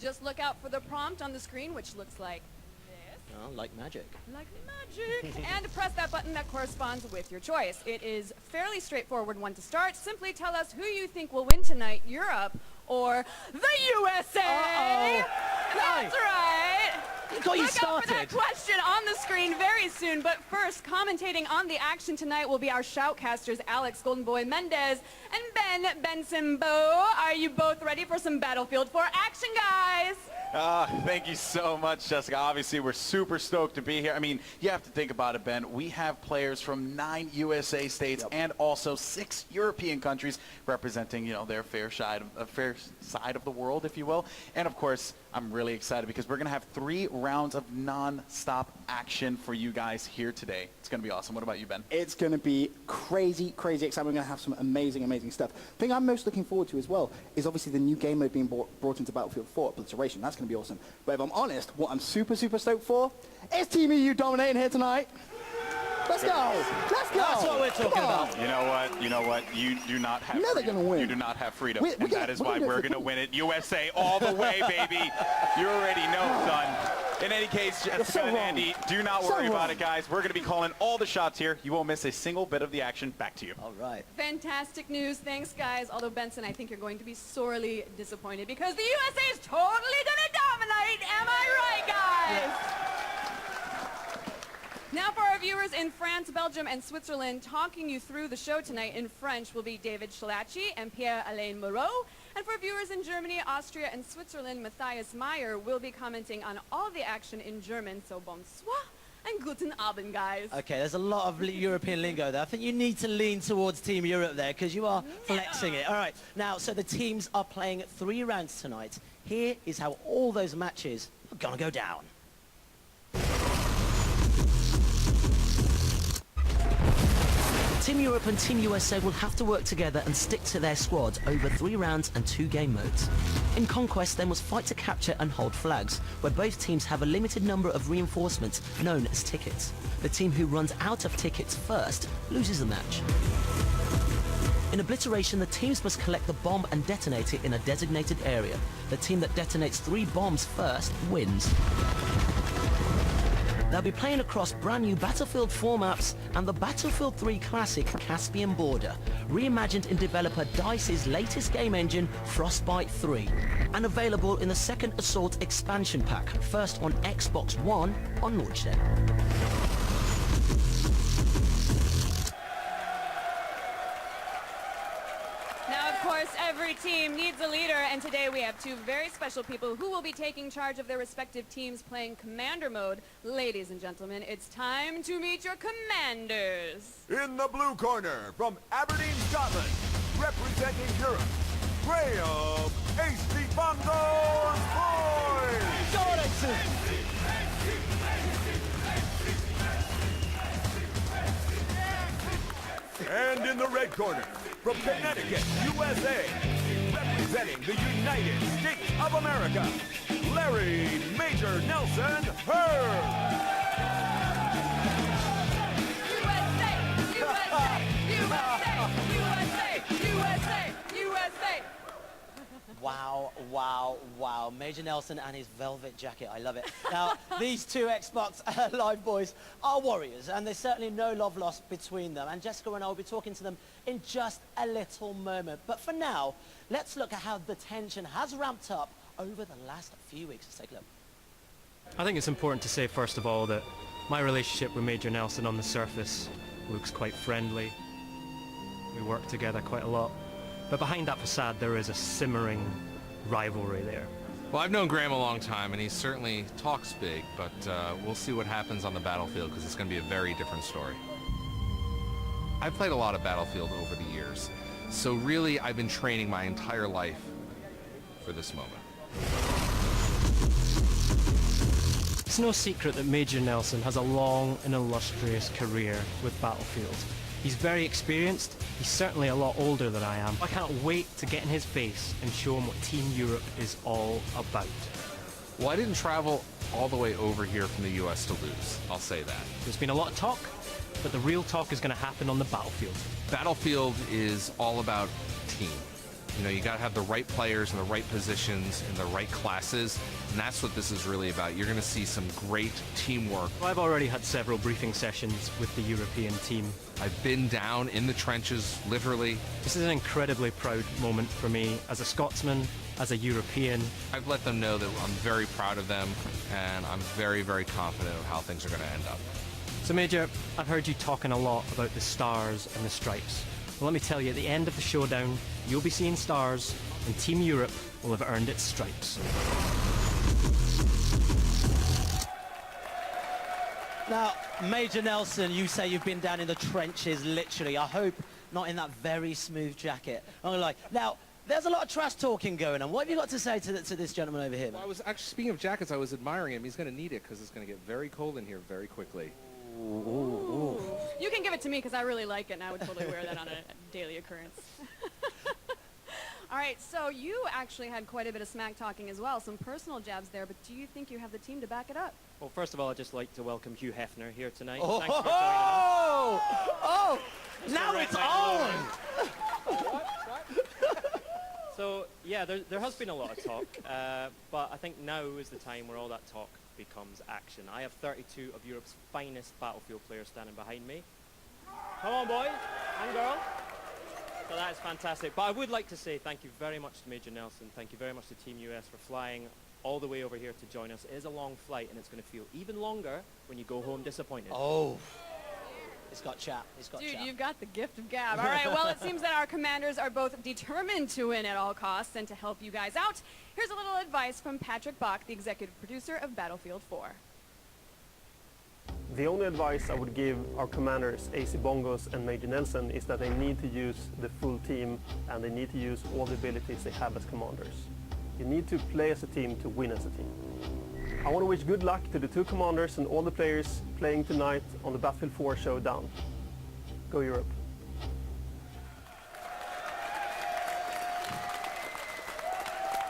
Just look out for the prompt on the screen, which looks like this. Oh, like magic. Like magic. And press that button that corresponds with your choice. It is fairly straightforward one to start. Simply tell us who you think will win tonight, Europe or the USA. Uh-oh. That's right. Got you Look out for that started. question on the screen very soon. But first, commentating on the action tonight will be our shoutcasters, Alex Goldenboy Mendez and Ben Benson Bo. Are you both ready for some Battlefield 4 action, guys? Thank you so much, Jessica. Obviously, we're super stoked to be here. I mean, you have to think about it, Ben. We have players from 9 USA states and also 6 European countries representing, you know, their fair side of the world, if you will. And of course, I'm really excited because we're going to have 3 rounds of non-stop action for you guys here today. It's going to be awesome. What about you, Ben? It's going to be crazy, crazy exciting. We're going to have some amazing, amazing stuff. The thing I'm most looking forward to as well is obviously the new game mode being brought into Battlefield 4, Obliteration. That's going to be awesome. But if I'm honest, what I'm super, super stoked for is Team EU dominating here tonight. Let's go. Let's go. That's what we're talking about. You know what? You know what? You do not have You know they're freedom. gonna win. You do not have freedom. We're And that is why we're going to win it. USA all the way, baby. You already know, son. In any case, Jessica so and wrong. Andy, do not So worry about wrong. it, guys. We're going to be calling all the shots here. You won't miss a single bit of the action. Back to you. All right. Fantastic news. Thanks, guys. Although, Benson, I think you're going to be sorely disappointed because the USA is totally going to dominate. Am I right, guys? Now for our viewers in France, Belgium, and Switzerland, talking you through the show tonight in French will be David Schlacci and Pierre-Alain Moreau. And for viewers in Germany, Austria, and Switzerland, Matthias Meyer will be commenting on all the action in German. So bonsoir and guten Abend, guys. Okay, there's a lot of European lingo there. I think you need to lean towards Team Europe there because you are flexing it. All right, now, so the teams are playing 3 rounds tonight. Here is how all those matches are going to go down. Team Europe and Team USA will have to work together and stick to their squads over 3 rounds and 2 game modes. In Conquest, they must fight to capture and hold flags, where both teams have a limited number of reinforcements known as tickets. The team who runs out of tickets first loses the match. In Obliteration, the teams must collect the bomb and detonate it in a designated area. The team that detonates 3 bombs first wins. They'll be playing across brand new Battlefield 4 maps and the Battlefield 3 classic Caspian Border, reimagined in developer DICE's latest game engine, Frostbite 3, and available in the second Assault expansion pack, first on Xbox One on launch day. Now, of course, every team needs a leader, and today we have 2 very special people who will be taking charge of their respective teams playing Commander Mode. Ladies and gentlemen, it's time to meet your commanders. In the blue corner, from Aberdeen, Scotland, representing Europe, Graham Estefandos Boyd. And in the red corner, from Connecticut, USA, representing the United States of America, Larry Major Nelson Hurd. USA! Wow, wow, wow. Major Nelson and his velvet jacket. I love it. Now, these 2 Xbox Live boys are warriors, and there's certainly no love lost between them. And Jessica and I will be talking to them in just a little moment. But for now, let's look at how the tension has ramped up over the last few weeks. Let's take a look. I think it's important to say, first of all, that my relationship with Major Nelson on the surface looks quite friendly. We work together quite a lot. But behind that facade, there is a simmering rivalry there. Well, I've known Graham a long time, and he certainly talks big, but we'll see what happens on the battlefield, because it's going to be a very different story. I've played a lot of Battlefield over the years, so really I've been training my entire life for this moment. It's no secret that Major Nelson has a long and illustrious career with Battlefield. He's very experienced, he's certainly a lot older than I am. I can't wait to get in his face and show him what Team Europe is all about. Well, I didn't travel all the way over here from the US to lose, I'll say that. There's been a lot of talk, but the real talk is going to happen on the battlefield. Battlefield is all about team. You know, you got to have the right players in the right positions in the right classes, and that's what this is really about. You're going to see some great teamwork. I've already had several briefing sessions with the European team. I've been down in the trenches, literally. This is an incredibly proud moment for me as a Scotsman, as a European. I've let them know that I'm very proud of them, and I'm very, very confident of how things are going to end up. So Major, I've heard you talking a lot about the stars and the stripes. Well, let me tell you, at the end of the showdown, you'll be seeing stars, and Team Europe will have earned its stripes. Now, Major Nelson, you say you've been down in the trenches, literally. I hope not in that very smooth jacket. I'm like, now, there's a lot of trash talking going on. What have you got to say to this gentleman over here? Well, I was actually, speaking of jackets, I was admiring him. He's going to need it because it's going to get very cold in here very quickly. Ooh. You can give it to me because I really like it and I would totally wear that on a daily occurrence. All right, so you actually had quite a bit of smack talking as well, some personal jabs there, but do you think you have the team to back it up? Well, first of all, I'd just like to welcome Hugh Hefner here tonight. Oh, Thanks for joining us. oh, now it's on! So, yeah, there has been a lot of talk, but I think now is the time where all that talk becomes action. I have 32 of Europe's finest Battlefield players standing behind me. Come on, boys and girls. So that is fantastic. But I would like to say thank you very much to Major Nelson. Thank you very much to Team US for flying all the way over here to join us. It is a long flight, and it's going to feel even longer when you go home disappointed. Oh. It's got chat. It's got Dude, chat. you've got the gift of gab. All right, well, it seems that our commanders are both determined to win at all costs, and to help you guys out, here's a little advice from Patrick Bach, the executive producer of Battlefield 4. The only advice I would give our commanders, AC Bongos and Major Nelson, is that they need to use the full team and they need to use all the abilities they have as commanders. You need to play as a team to win as a team. I want to wish good luck to the two commanders and all the players playing tonight on the Battlefield 4 Showdown. Go Europe.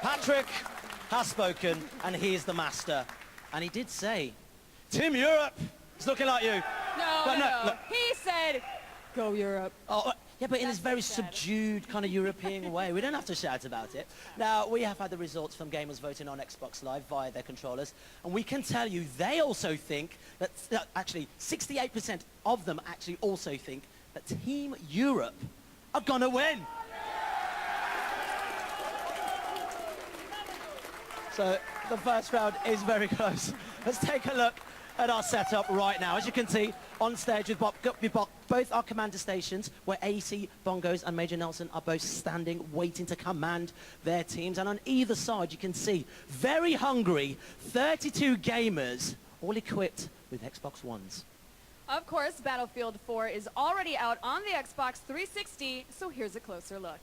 Patrick has spoken, and he is the master. And he did say, Team Europe, it's looking like you. No. Look. He said, go Europe. Oh, yeah, but in this That's very what he said. subdued kind of European way. We don't have to shout about it. Now, we have had the results from gamers voting on Xbox Live via their controllers, and we can tell you they also think that, actually, 68% of them actually also think that Team Europe are gonna win. So, the first round is very close. Let's take a look at our setup right now. As you can see, on stage with both our commander stations, where AC, Bongos and Major Nelson are both standing, waiting to command their teams. And on either side, you can see very hungry 32 gamers, all equipped with Xbox Ones. Of course, Battlefield 4 is already out on the Xbox 360, so here's a closer look.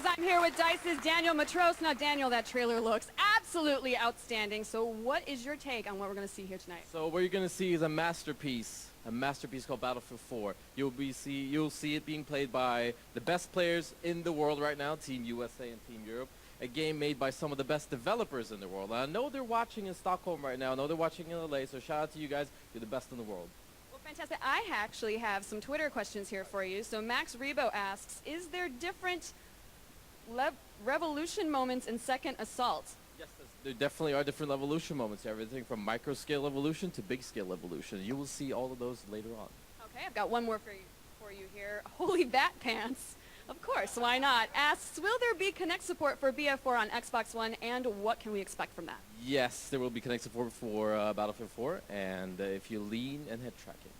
guys, I'm here with DICE's Daniel Matros. Now, Daniel, that trailer looks absolutely outstanding. So what is your take on what we're going to see here tonight? So what you're going to see is a masterpiece called Battlefield 4. You'll see it being played by the best players in the world right now, Team USA and Team Europe. A game made by some of the best developers in the world. I know they're watching in Stockholm right now. I know they're watching in LA, so shout out to you guys. You're the best in the world. Well, fantastic. I actually have some Twitter questions here for you. So Max Rebo asks, is there different revolution moments in Second Assault? Yes, there definitely are different evolution moments. Everything from micro-scale evolution to big-scale evolution. You will see all of those later on. Okay, I've got one more for you here. Holy Bat Pants. Of course, why not? Asks, will there be Kinect support for BF4 on Xbox One, and what can we expect from that? Yes, there will be Kinect support for Battlefield 4, and if you lean and head tracking.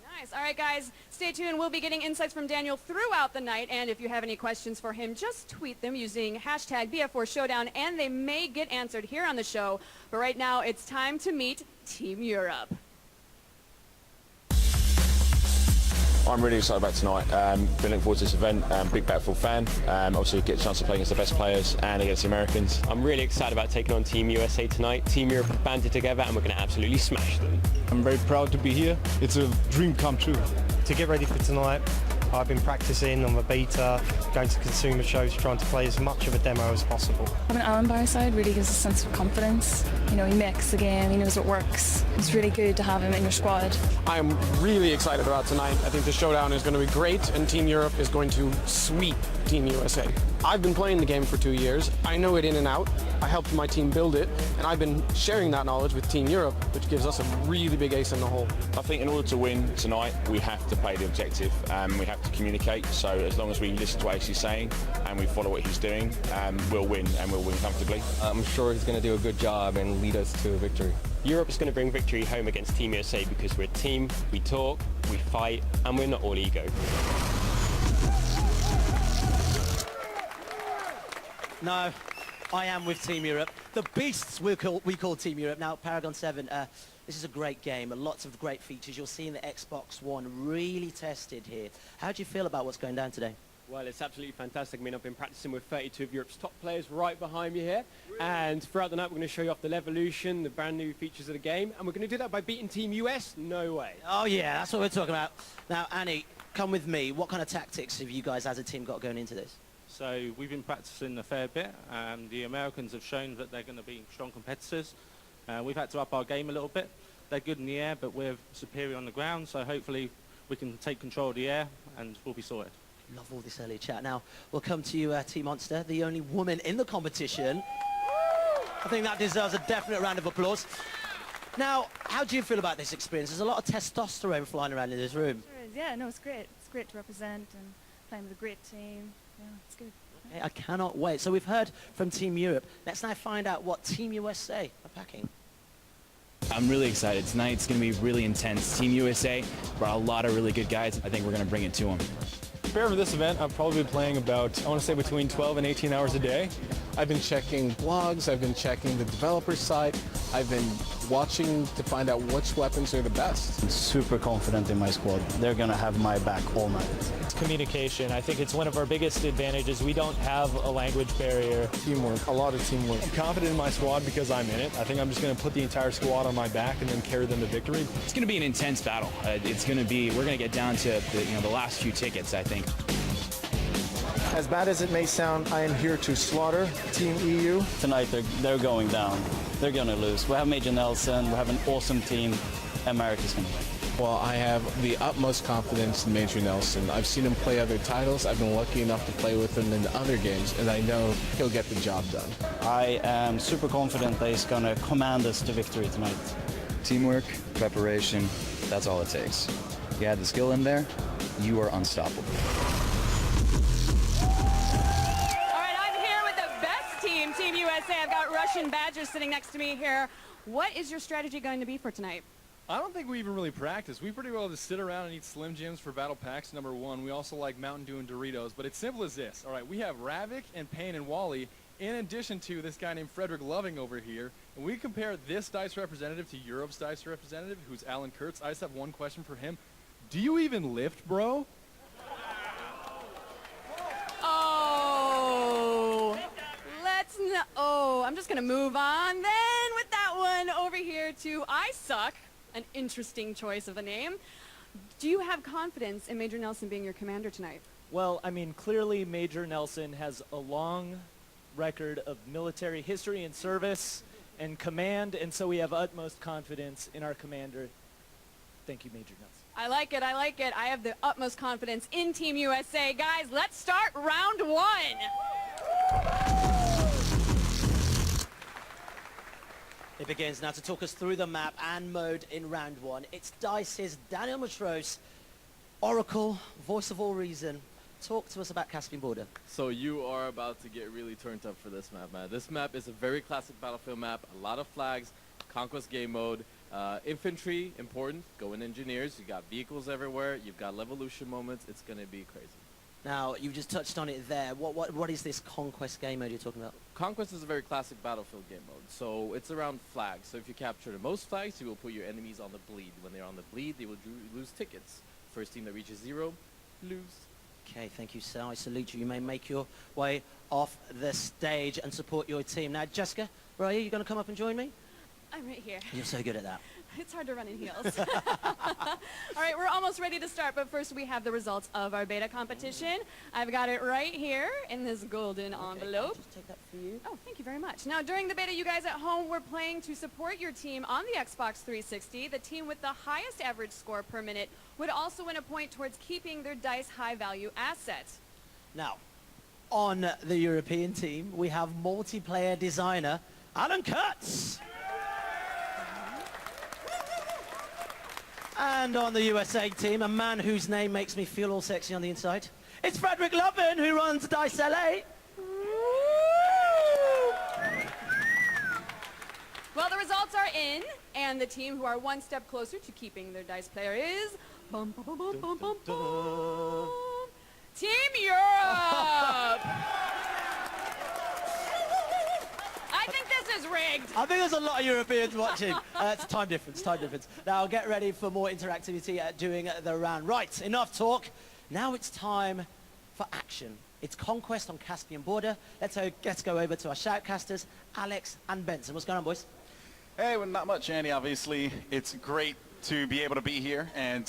Very nice. All right, guys, stay tuned. We'll be getting insights from Daniel throughout the night, and if you have any questions for him, just tweet them using hashtag BF4 Showdown, and they may get answered here on the show. But right now, it's time to meet Team Europe. I'm really excited about tonight. Been looking forward to this event. Big Battlefield fan. Obviously get a chance to play against the best players and against the Americans. I'm really excited about taking on Team USA tonight. Team Europe have banded together and we're going to absolutely smash them. I'm very proud to be here. It's a dream come true. To get ready for tonight, I've been practicing on the beta, going to consumer shows, trying to play as much of a demo as possible. Having Alan by his side really gives a sense of confidence. You know, he makes the game, he knows what works. It's really good to have him in your squad. I'm really excited about tonight. I think the showdown is going to be great and Team Europe is going to sweep Team USA. I've been playing the game for 2 years. I know it in and out. I helped my team build it, and I've been sharing that knowledge with Team Europe, which gives us a really big ace in the hole. I think in order to win tonight, we have to play the objective. We have to communicate. So as long as we listen to what he's saying and we follow what he's doing, we'll win, and we'll win comfortably. I'm sure he's going to do a good job and lead us to a victory. Europe is going to bring victory home against Team USA because we're a team, we talk, we fight, and we're not all ego. No, I am with Team Europe. The beasts we call Team Europe. Now, Paragon 7, this is a great game, and lots of great features. You're seeing the Xbox One really tested here. How do you feel about what's going down today? Well, it's absolutely fantastic. I mean, I've been practicing with 32 of Europe's top players right behind me here. And throughout the night, we're going to show you off the Levolution, the brand new features of the game. And we're going to do that by beating Team US? No way. Oh, yeah, that's what we're talking about. Now, Annie, come with me. What kind of tactics have you guys as a team got going into this? So we've been practicing a fair bit. The Americans have shown that they're going to be strong competitors. We've had to up our game a little bit. They're good in the air, but we're superior on the ground. So hopefully we can take control of the air and we'll be sorted. Love all this early chat. Now, we'll come to you, Team Monster, the only woman in the competition. I think that deserves a definite round of applause. Now, how do you feel about this experience? There's a lot of testosterone flying around in this room. Sure is. Yeah, no, it's great. It's great to represent and playing with a great team. Yeah, it's good. Okay, I cannot wait. So we've heard from Team Europe. Let's now find out what Team USA are packing. I'm really excited. Tonight's going to be really intense. Team USA brought a lot of really good guys. I think we're going to bring it to them. Prepare for this event, I've probably been playing about, I want to say between 12 and 18 hours a day. I've been checking blogs, I've been checking the developer site, I've been watching to find out which weapons are the best. I'm super confident in my squad. They're going to have my back all night. It's communication. I think it's one of our biggest advantages. We don't have a language barrier. Teamwork, a lot of teamwork. I'm confident in my squad because I'm in it. I think I'm just going to put the entire squad on my back and then carry them to victory. It's going to be an intense battle. It's going to be, we're going to get down to the last few tickets, I think. As bad as it may sound, I am here to slaughter Team EU. Tonight they're going down. They're going to lose. We have Major Nelson. We have an awesome team. America's going to win. Well, I have the utmost confidence in Major Nelson. I've seen him play other titles. I've been lucky enough to play with him in other games, and I know he'll get the job done. I am super confident that he's going to command us to victory tonight. Teamwork, preparation, that's all it takes. You add the skill in there, you are unstoppable. Team USA. I've got Russian Badger sitting next to me here. What is your strategy going to be for tonight? I don't think we even really practice. We pretty well just sit around and eat Slim Jims for battle packs, number one. We also like Mountain Dew and Doritos, but it's simple as this. All right, we have Ravik and Payne and Wally, in addition to this guy named Frederick Loving over here. And we compare this DICE representative to Europe's DICE representative, who's Alan Kurtz. I just have one question for him. Do you even lift, bro? Oh. Oh, I'm just going to move on then with that one over here to I Suck, an interesting choice of a name. Do you have confidence in Major Nelson being your commander tonight? Well, I mean, clearly Major Nelson has a long record of military history and service and command, and so we have utmost confidence in our commander. Thank you, Major Nelson. I like it, I like it. I have the utmost confidence in Team USA. Guys, let's start round one. It begins now to talk us through the map and mode in round one. It's DICE's Daniel Matros, Oracle, voice of all reason. Talk to us about Caspian Border. So you are about to get really turned up for this map, man. This map is a very classic Battlefield map. A lot of flags, conquest game mode, infantry, important, go in engineers. You got vehicles everywhere. You've got levolution moments. It's going to be crazy. Now, you've just touched on it there. What is this conquest game mode you're talking about? Conquest is a very classic Battlefield game mode. So it's around flags. So if you capture the most flags, you will put your enemies on the bleed. When they're on the bleed, they will lose tickets. First team that reaches 0, lose. Okay, thank you, sir. I salute you. You may make your way off the stage and support your team. Now, Jessica, where are you? You going to come up and join me? I'm right here. You're so good at that. It's hard to run in heels. All right, we're almost ready to start, but first we have the results of our beta competition. I've got it right here in this golden envelope. I'll just take that for you. Oh, thank you very much. Now, during the beta, you guys at home were playing to support your team on the Xbox 360. The team with the highest average score per minute would also win a point towards keeping their DICE high-value asset. Now, on the European team, we have multiplayer designer Alan Kurtz. And on the USA team, a man whose name makes me feel all sexy on the inside. It's Frederick Lovin, who runs DICE LA. Well, the results are in, and the team who are one step closer to keeping their DICE player is... Bum, bum, bum, bum, bum, bum. Team Europe! I think this is rigged. I think there's a lot of Europeans watching. It's time difference, time difference. Now, get ready for more interactivity during the round. Right, enough talk. Now it's time for action. It's Conquest on Caspian Border. Let's go over to our shoutcasters, Alex and Benson. What's going on, boys? Hey, well, not much, Andy. Obviously, it's great to be able to be here and,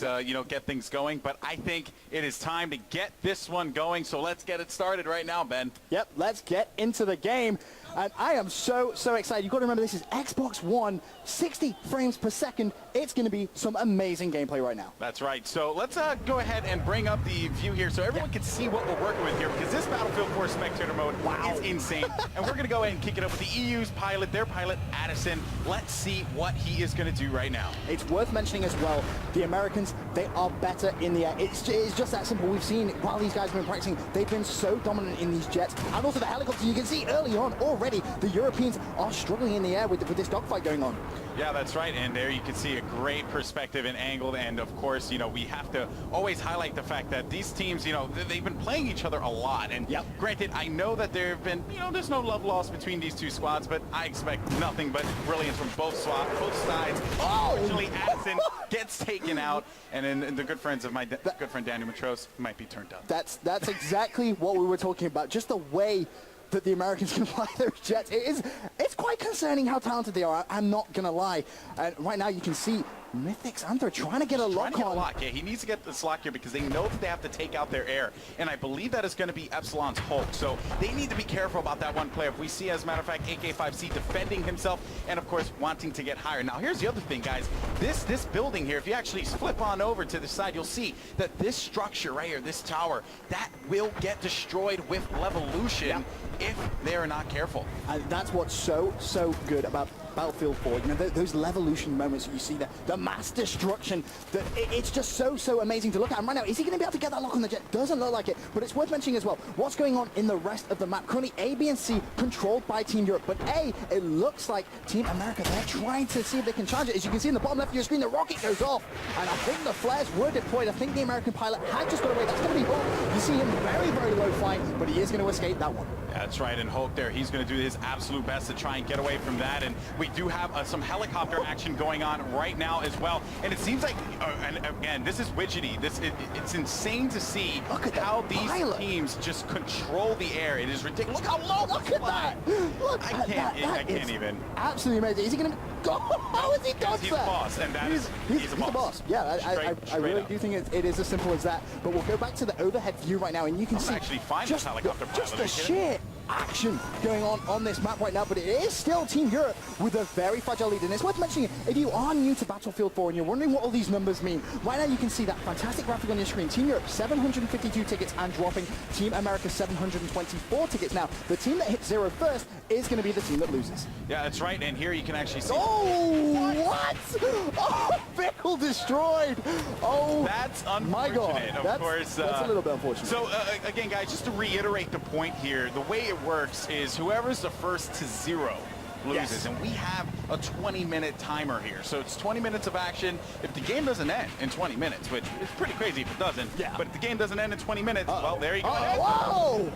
get things going. But I think it is time to get this one going. So let's get it started right now, Ben. Yep, let's get into the game. And I am so excited. You've got to remember, this is Xbox One, 60 frames per second. It's going to be some amazing gameplay right now. That's right. So let's go ahead and bring up the view here so everyone can see what we're working with here, because this Battlefield 4 spectator mode is insane. And we're going to go ahead and kick it up with the EU's pilot, their pilot, Addison. Let's see what he is going to do right now. It's worth mentioning as well, the Americans, they are better in the air. It's just that simple. We've seen, while these guys have been practicing, they've been so dominant in these jets. And also the helicopters, you can see early on already, the Europeans are struggling in the air with this dogfight going on. Yeah, that's right. And there you can see a great perspective and angle. And of course, we have to always highlight the fact that these teams, they've been playing each other a lot. And granted, I know that there have been, there's no love lost between these two squads, but I expect nothing but brilliance from both sides. Unfortunately, Addison gets taken out. And then the good friends of my good friend Daniel Matros might be turned up. That's exactly what we were talking about. Just the way that the Americans can fly their jets. It's quite concerning how talented they are. I'm not going to lie. And right now you can see Mythic's Anther trying to get a lock on. Yeah, he needs to get this lock here because they know that they have to take out their air. And I believe that is going to be Epsilon's Hulk. So they need to be careful about that one player. If we see, as a matter of fact, AK5C defending himself and, of course, wanting to get higher. Now, here's the other thing, guys. This building here, if you actually flip on over to the side, you'll see that this structure right here, this tower, that will get destroyed with Levolution if they're not careful. And that's what's so good about Battlefield 4. Those Levolution moments that you see there, the mass destruction, it's just so amazing to look at. And right now, is he going to be able to get that lock on the jet? Doesn't look like it, but it's worth mentioning as well what's going on in the rest of the map. Currently, A, B, and C controlled by Team Europe, but A, it looks like Team America, they're trying to see if they can charge it. As you can see in the bottom left of your screen, the rocket goes off, and I think the flares were deployed. I think the American pilot had just got away. That's going to be Hulk. You see him very low flying, but he is going to escape that one. That's right, and Hulk there, he's going to do his absolute best to try and get away from that, and we we do have some helicopter action going on right now as well. And it seems like, and again, this is widgety. It's insane to see how these teams just control the air. It is ridiculous. Look how low. Look at that. Look I at that. I can't even. Absolutely amazing. Is he going to go? How is he done He's that? the boss, and that he's a boss. Yeah, I really do think it is as simple as that. But we'll go back to the overhead view right now, and you can see actually find this helicopter pilot. just the sheer action going on this map right now, but it is still Team Europe with a very fragile lead. And it's worth mentioning, if you are new to Battlefield 4 and you're wondering what all these numbers mean, right now you can see that fantastic graphic on your screen. Team Europe, 752 tickets and dropping. Team America, 724 tickets. Now, the team that hits 0 first is going to be the team that loses. Yeah, that's right. And here you can actually see. Oh, what? Oh, Fickle destroyed. Oh, that's unfortunate. My God. Of course. That's a little bit unfortunate. So, again, guys, just to reiterate the point here, the way it works is whoever's the first to 0 loses. Yes. And we have a 20-minute timer here. So it's 20 minutes of action. If the game doesn't end in 20 minutes, which is pretty crazy if it doesn't, but if the game doesn't end in 20 minutes, well, there you go. Whoa!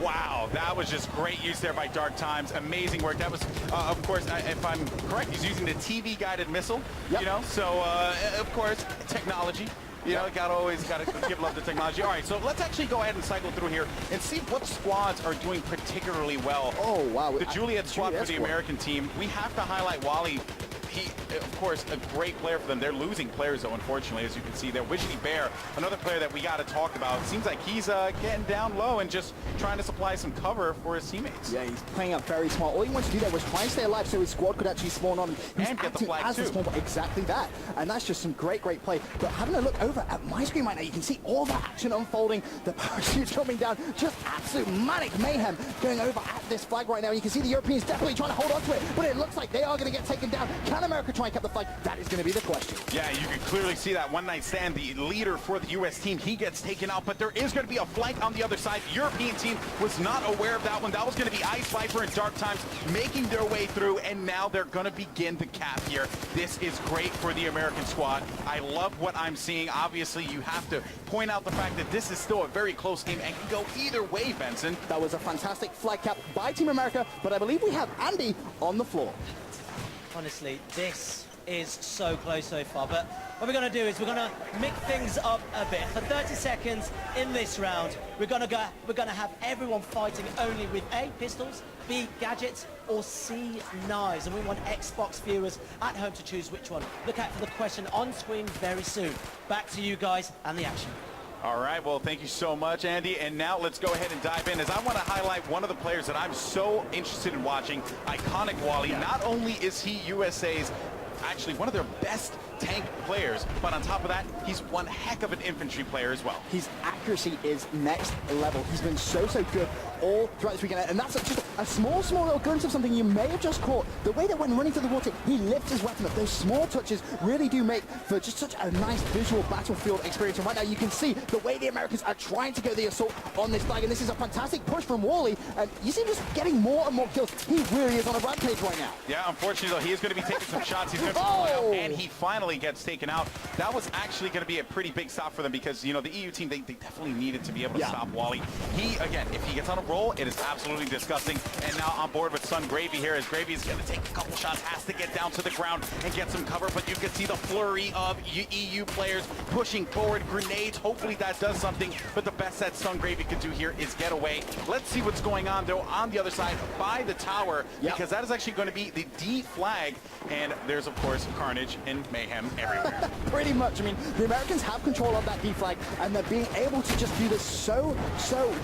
Wow, that was just great use there by Dark Times. Amazing work. That was, of course, if I'm correct, he's using the TV-guided missile. You know, so of course, technology. You know, always gotta give love to technology. All right, so let's actually go ahead and cycle through here and see what squads are doing particularly well. Oh, wow. The Juliet squad for the American team. We have to highlight Wally. He, of course, a great player for them. They're losing players, though, unfortunately, as you can see there. Widgety Bear, another player that we got to talk about. Seems like he's getting down low and just trying to supply some cover for his teammates. Yeah, he's playing up very smart. All he wants to do there was try and stay alive so his squad could actually spawn on and get the flag, too. Exactly that. And that's just some great play. But having a look over at my screen right now, you can see all the action unfolding. The parachutes coming down. Just absolute manic mayhem going over at this flag right now. You can see the Europeans definitely trying to hold on to it, but it looks like they are going to get taken down. Can America try and keep the flag? That is going to be the question. Yeah, you can clearly see that one night stand, the leader for the U.S. team, he gets taken out, but there is going to be a flank on the other side. The European team was not aware of that one. That was going to be Ice Viper and Dark Times making their way through, and now they're going to begin the cap here. This is great for the American squad. I love what I'm seeing. Obviously, you have to point out the fact that this is still a very close game and can go either way, Benson. That was a fantastic flag cap by Team America, but I believe we have Andy on the floor. Honestly, this is so close so far, but what we're going to do is we're going to mix things up a bit. For 30 seconds in this round, we're going to have everyone fighting only with A, pistols, B, gadgets, or C, knives. And we want Xbox viewers at home to choose which one. Look out for the question on screen very soon. Back to you guys and the action. All right, well, thank you so much, Andy. And now let's go ahead and dive in, as I want to highlight one of the players that I'm so interested in watching, Iconic Wally. Not only is he USA's actually one of their best tank players, but on top of that, he's one heck of an infantry player as well. His accuracy is next level. He's been so good all throughout this weekend, and that's just a small little glimpse of something you may have just caught. The way that when running to the water, he lifts his weapon up. Those small touches really do make for just such a nice visual battlefield experience. And right now you can see the way the Americans are trying to go the assault on this flag, and this is a fantastic push from Wally, and you see him just getting more and more kills. He really is on a rampage right now. Yeah, unfortunately, though, he is going to be taking some shots. He's going to be pulling out, and he finally gets taken out. That was actually going to be a pretty big stop for them because, you know, the EU team, they definitely needed to be able to stop Wally. He, again, if he gets on a roll, it is absolutely disgusting. And now on board with Sun Gravy here, as Gravy is going to take a couple shots, has to get down to the ground and get some cover, but you can see the flurry of EU players pushing forward, grenades. Hopefully that does something, but the best that Sun Gravy could do here is get away. Let's see what's going on, though, on the other side by the tower, because that is actually going to be the D flag, and there's, of course, carnage and mayhem everywhere. Pretty much. I mean, the Americans have control of that D flag, and they're being able to just do this so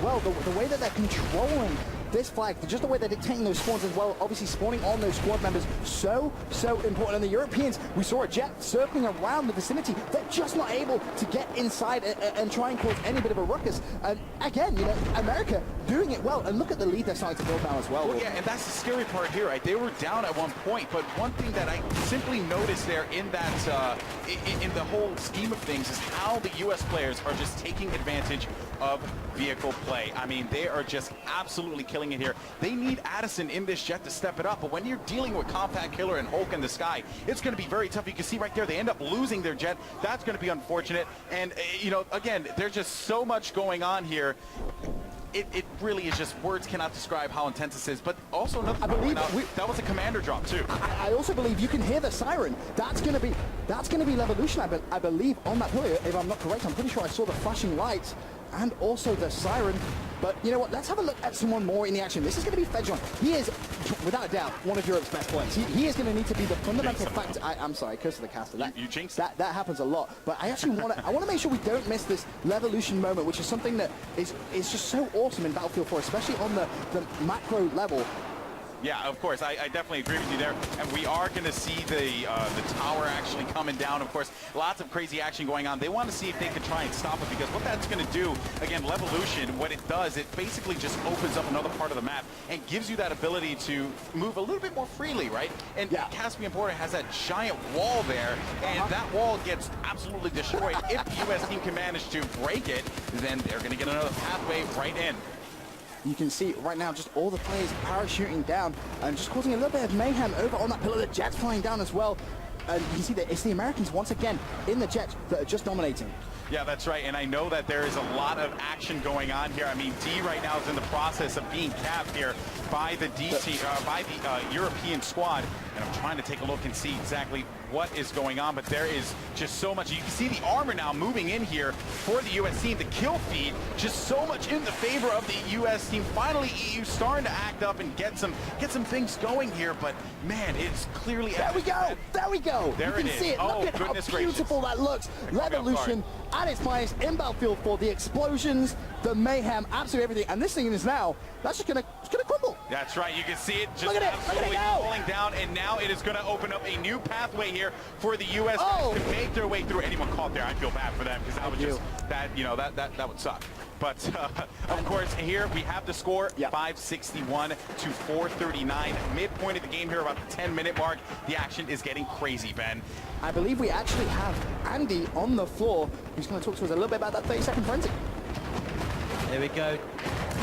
well. The way that they're controlling this flag, just the way they're dictating those spawns as well, obviously spawning on those squad members, so important. And the Europeans, we saw a jet circling around the vicinity. They're just not able to get inside and try and cause any bit of a ruckus. And again, you know, America doing it well. And look at the lead they're starting to build now as well. Well, yeah, and that's the scary part here, right? They were down at one point, but one thing that I simply noticed there in that, in the whole scheme of things is how the U.S. players are just taking advantage of vehicle play. I mean, they are just absolutely killing it here. They need Addison in this jet to step it up, but when you're dealing with Compact Killer and Hulk in the sky, it's going to be very tough. You can see right there, they end up losing their jet. That's going to be unfortunate. And, you know, again, there's just so much going on here. it really is just, words cannot describe how intense this is. But also another thing, that was a commander drop too. I also believe you can hear the siren. That's going to be Levolution, I believe, on that pillar. If I'm not correct, I'm pretty sure I saw the flashing lights and also the siren. But you know what? Let's have a look at someone more in the action. This is going to be Fedjon. He is, without a doubt, one of Europe's best players. He is going to need to be the fundamental factor. I'm sorry, curse of the caster. You jinxed that. That happens a lot. But I actually want to make sure we don't miss this Levolution moment, which is something that is just so awesome in Battlefield 4, especially on the macro level. Yeah, of course. I definitely agree with you there. And we are going to see the tower actually coming down. Of course, lots of crazy action going on. They want to see if they can try and stop it, because what that's going to do, again, Levolution, what it does, it basically just opens up another part of the map and gives you that ability to move a little bit more freely, right? And Caspian Border has that giant wall there, and that wall gets absolutely destroyed. If the U.S. team can manage to break it, then they're going to get another pathway right in. You can see right now just all the players parachuting down and just causing a little bit of mayhem over on that pillar. The jets flying down as well. And you can see that it's the Americans once again in the jets that are just dominating. Yeah, that's right. And I know that there is a lot of action going on here. I mean, D right now is in the process of being capped here by the European squad. And I'm trying to take a look and see exactly what is going on, but there is just so much. You can see the armor now moving in here for the U.S. team. The kill feed, just so much in the favor of the U.S. team. Finally, EU starting to act up and get some things going here, but man, it's clearly... There we go! There we go! There you can see it. Look at how beautiful that looks. Levolution at its finest in Battlefield 4. The explosions, the mayhem, absolutely everything. And this thing is now, that's just gonna crumble. That's right. You can see it just absolutely falling down, and now it is going to open up a new pathway here for the U.S. to make their way through. Anyone caught there, I feel bad for them, because that was just that would suck. But of course, here we have the score, 561 to 439. Midpoint of the game here, about the 10-minute mark. The action is getting crazy, Ben. I believe we actually have Andy on the floor, who's going to talk to us a little bit about that 30-second frenzy. Here we go.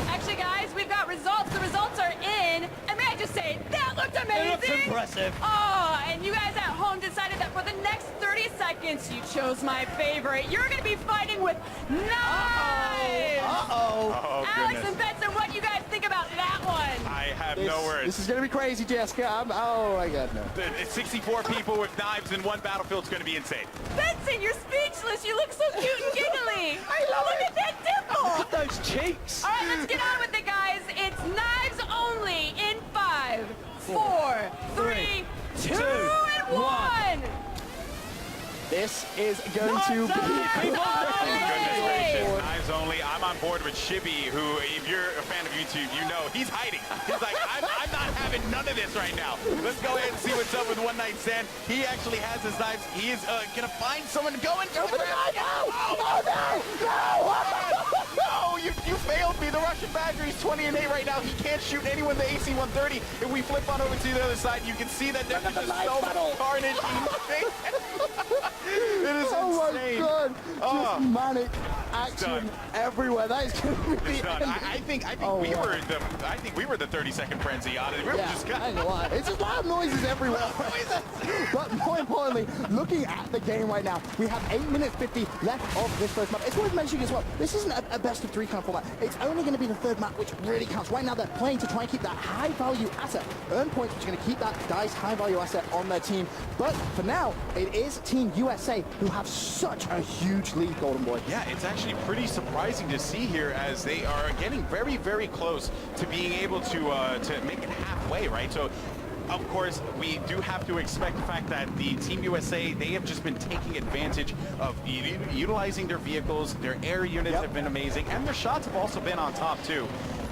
Actually, guys, we've got results. The results are in. And may I just say, that looked amazing. It looks impressive. Oh, and you guys at home decided that for the next 30 seconds, you chose my favorite. You're going to be fighting with knives. Oh, Alex goodness. and Benson, what do you guys think about that one? I have no words. This is going to be crazy, Jessica. Oh, my God, no. 64 people with knives in one battlefield is going to be insane. Benson, you're speechless. You look so cute and giggly. I love Look at that dimple. Look at those cheeks. All right, let's get on with it, guys. It's knives only in 5, 4, 3, 2, and 1. This is going to be... Goodness gracious, knives only. I'm on board with Shibby, who, if you're a fan of YouTube, you know he's hiding. He's like, I'm not having none of this right now. Let's go ahead and see what's up with One Night Stand. He actually has his knives. He is going to find someone to go and go for the knife. No, you failed me. The Russian Badger, he's 20-8 right now. He can't shoot anyone the AC-130. If we flip on over to the other side, you can see that there's just so much carnage. It is insane. My God. Just manic action everywhere. That is going to be the end. I think we were the 30-second frenzy on it. We were just it's just loud noises everywhere. But more importantly, looking at the game right now, we have 8 minutes 50 left of this first map. It's worth mentioning as well, this isn't a best of 3 kind of format. It's only going to be the third map, which really counts. Right now, they're playing to try and keep that high-value asset. Earn points, which is going to keep that DICE high-value asset on their team. But for now, it is Team USA who have such a huge lead, Golden Boy. Yeah, it's actually pretty surprising to see here, as they are getting very, very close to being able to make it halfway, right? So, of course, we do have to expect the fact that the Team USA, they have just been taking advantage of utilizing their vehicles. Their air units have been amazing, and their shots have also been on top, too.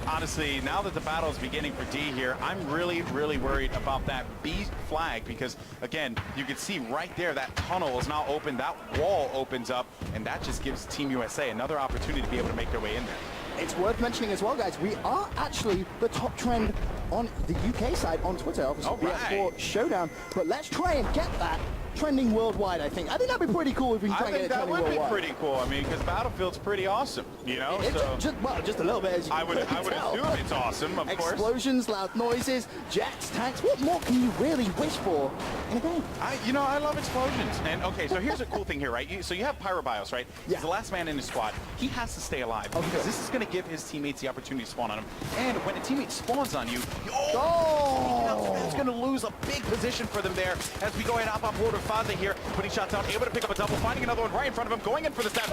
Honestly, now that the battle is beginning for D here, I'm really, really worried about that B flag, because, again, you can see right there that tunnel is now open, that wall opens up, and that just gives Team USA another opportunity to be able to make their way in there. It's worth mentioning as well, guys, we are actually the top trend on the UK side on Twitter, obviously for Showdown, but let's try and get that trending worldwide, I think. I think that'd be pretty cool if we can try and get it trending worldwide. That would be pretty cool. I mean, because Battlefield's pretty awesome, you know? Just a little bit, as you I would tell. assume it's awesome, of course. Explosions, loud noises, jets, tanks. What more can you really wish for in a game? I love explosions. And okay, so here's a cool thing here, right? So you have Pyrobios, right? Yeah. He's the last man in his squad. He has to stay alive because this is going to give his teammates the opportunity to spawn on him. And when a teammate spawns on you, it's going to lose a big position for them there. As we go ahead and hop on board with Faze here, putting shots out, able to pick up a double, finding another one right in front of him, going in for the stab.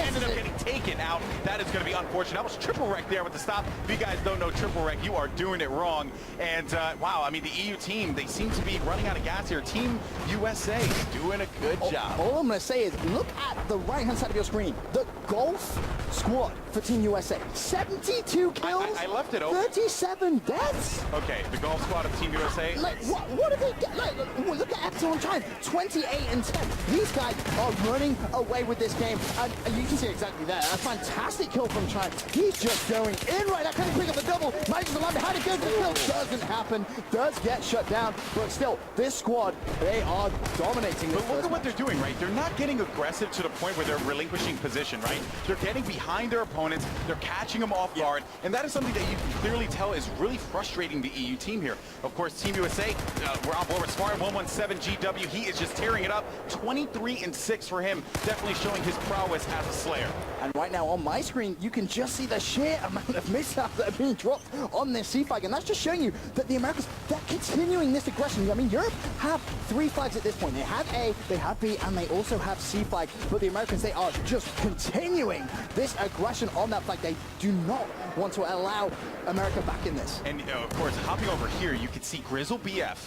Ended up getting taken out. That is going to be unfortunate. That was triple wreck there with the stop. If you guys don't know triple wreck, you are doing it wrong. And wow, I mean, the EU team, they seem to be running out of gas here. Team USA doing a good job. All I'm going to say is look at the right-hand side of your screen. The golf squad for Team USA. 72 kills. I left it open. 37 deaths. Okay, the golf squad of Team USA. Like, what do they get? Like, look at Epsilon Chime. 28 and 10. These guys are running away with this game. And you can see exactly that. A fantastic kill from Chime. He's just going in right now. Can he pick up the double? Manages to land behind it. Goes for the kill. Doesn't happen. Does get shut down. But still, this squad, they are dominating. But look at what they're doing, right? They're not getting aggressive to the point where they're relinquishing position, right? They're getting behind their opponents. They're catching them off guard. And that is something that you can clearly tell is really frustrating the EU team here. Of course, Team USA, we're on board with Smart 117 GW. He is just tearing it up. 23 and 6 for him. Definitely showing his prowess as a Slayer. And right now on my screen, you can just see the sheer amount of missiles that are being dropped on this sea flag. And that's just showing you that the Americans, they're continuing this aggression. I mean, Europe have 3 flags at this point. They have A, they have B, and they also have C flag. But the Americans, they are just continuing this aggression on that flag. They do not want to allow America back in this. And of course, hopping over here, you can see Grizzle BF.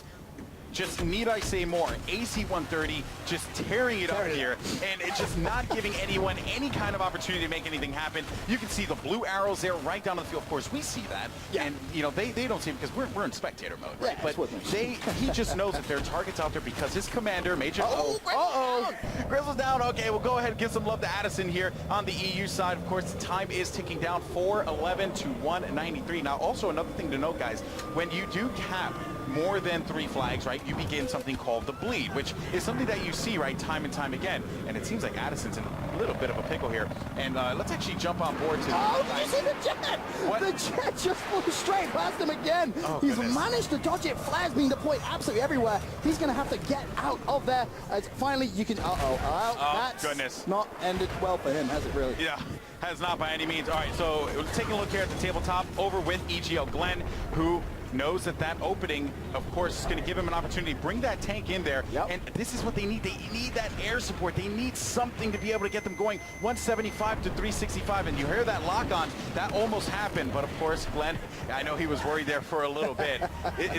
Just need I say more, AC 130 just tearing it up here, and it's just not giving anyone any kind of opportunity to make anything happen. You can see the blue arrows there right down on the field. Of course, we see that, and you know they don't see it because we're in spectator mode, right? Yeah, but he just knows that there are targets out there because his commander, Major. Grizzle's down. Okay, we'll go ahead and give some love to Addison here on the EU side. Of course, the time is ticking down, 4:11 to 1:93. Now, also another thing to note, guys, when you do cap more than 3 flags, right, you begin something called the bleed, which is something that you see, right, time and time again. And it seems like Addison's in a little bit of a pickle here. And let's actually jump on board to... did you see the jet? What? The jet just flew straight past him again. He's managed to dodge it. Flares being deployed absolutely everywhere. He's going to have to get out of there. As finally, you can... that's goodness. Not ended well for him, has it really? Yeah, has not by any means. All right, so taking a look here at the tabletop, over with EGL Glenn, who knows that that opening, of course, is going to give him an opportunity to bring that tank in there. And this is what they need. They need that air support. They need something to be able to get them going. 175 to 365, and you hear that lock on. That almost happened, but of course, Glenn, I know he was worried there for a little bit.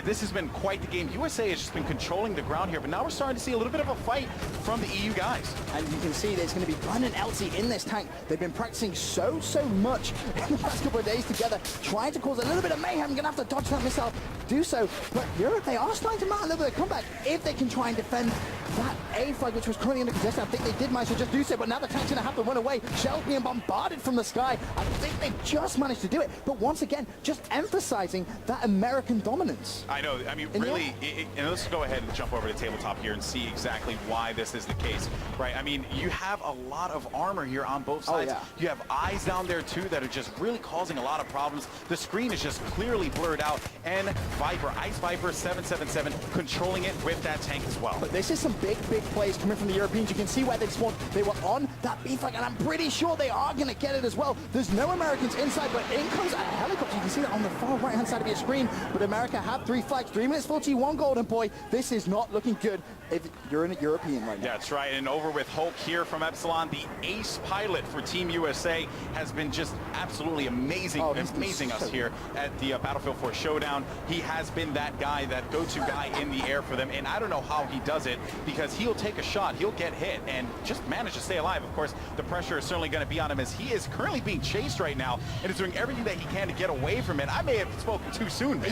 This has been quite the game. USA has just been controlling the ground here, but now we're starting to see a little bit of a fight from the EU guys. And you can see there's going to be Glenn and Elsie in this tank. They've been practicing so much in the past couple of days together, trying to cause a little bit of mayhem. Going to have to dodge that missile, do so. But Europe, they are starting to mount a little bit of comeback if they can try and defend that A flag, which was currently under contested. I think they did manage to just do so, but now the tank's going to have to run away. Shells being bombarded from the sky. I think they just managed to do it. But once again, just emphasizing that American dominance. I know. I mean, really, and let's go ahead and jump over to tabletop here and see exactly why this is the case, right? I mean, you have a lot of armor here on both sides. You have eyes down there, too, that are just really causing a lot of problems. The screen is just clearly blurred out, and Viper, Ice Viper 777, controlling it with that tank as well. But this is some big plays coming from the Europeans. You can see where they've spawned. They were on that B flag, and I'm pretty sure they are going to get it as well. There's no Americans inside, but in comes a helicopter. You can see that on the far right-hand side of your screen. But America have 3 flags, 3 minutes 41 golden boy. This is not looking good if you're in a European right now. That's right, and over with Hulk here from Epsilon, the ace pilot for Team USA, has been just absolutely amazing, amazing us here at the Battlefield 4 Showdown. He has been that guy, that go-to guy in the air for them, and I don't know how he does it, because he'll take a shot, he'll get hit, and just manage to stay alive. Of course, the pressure is certainly going to be on him as he is currently being chased right now and is doing everything that he can to get away from it. I may have spoken too soon, man.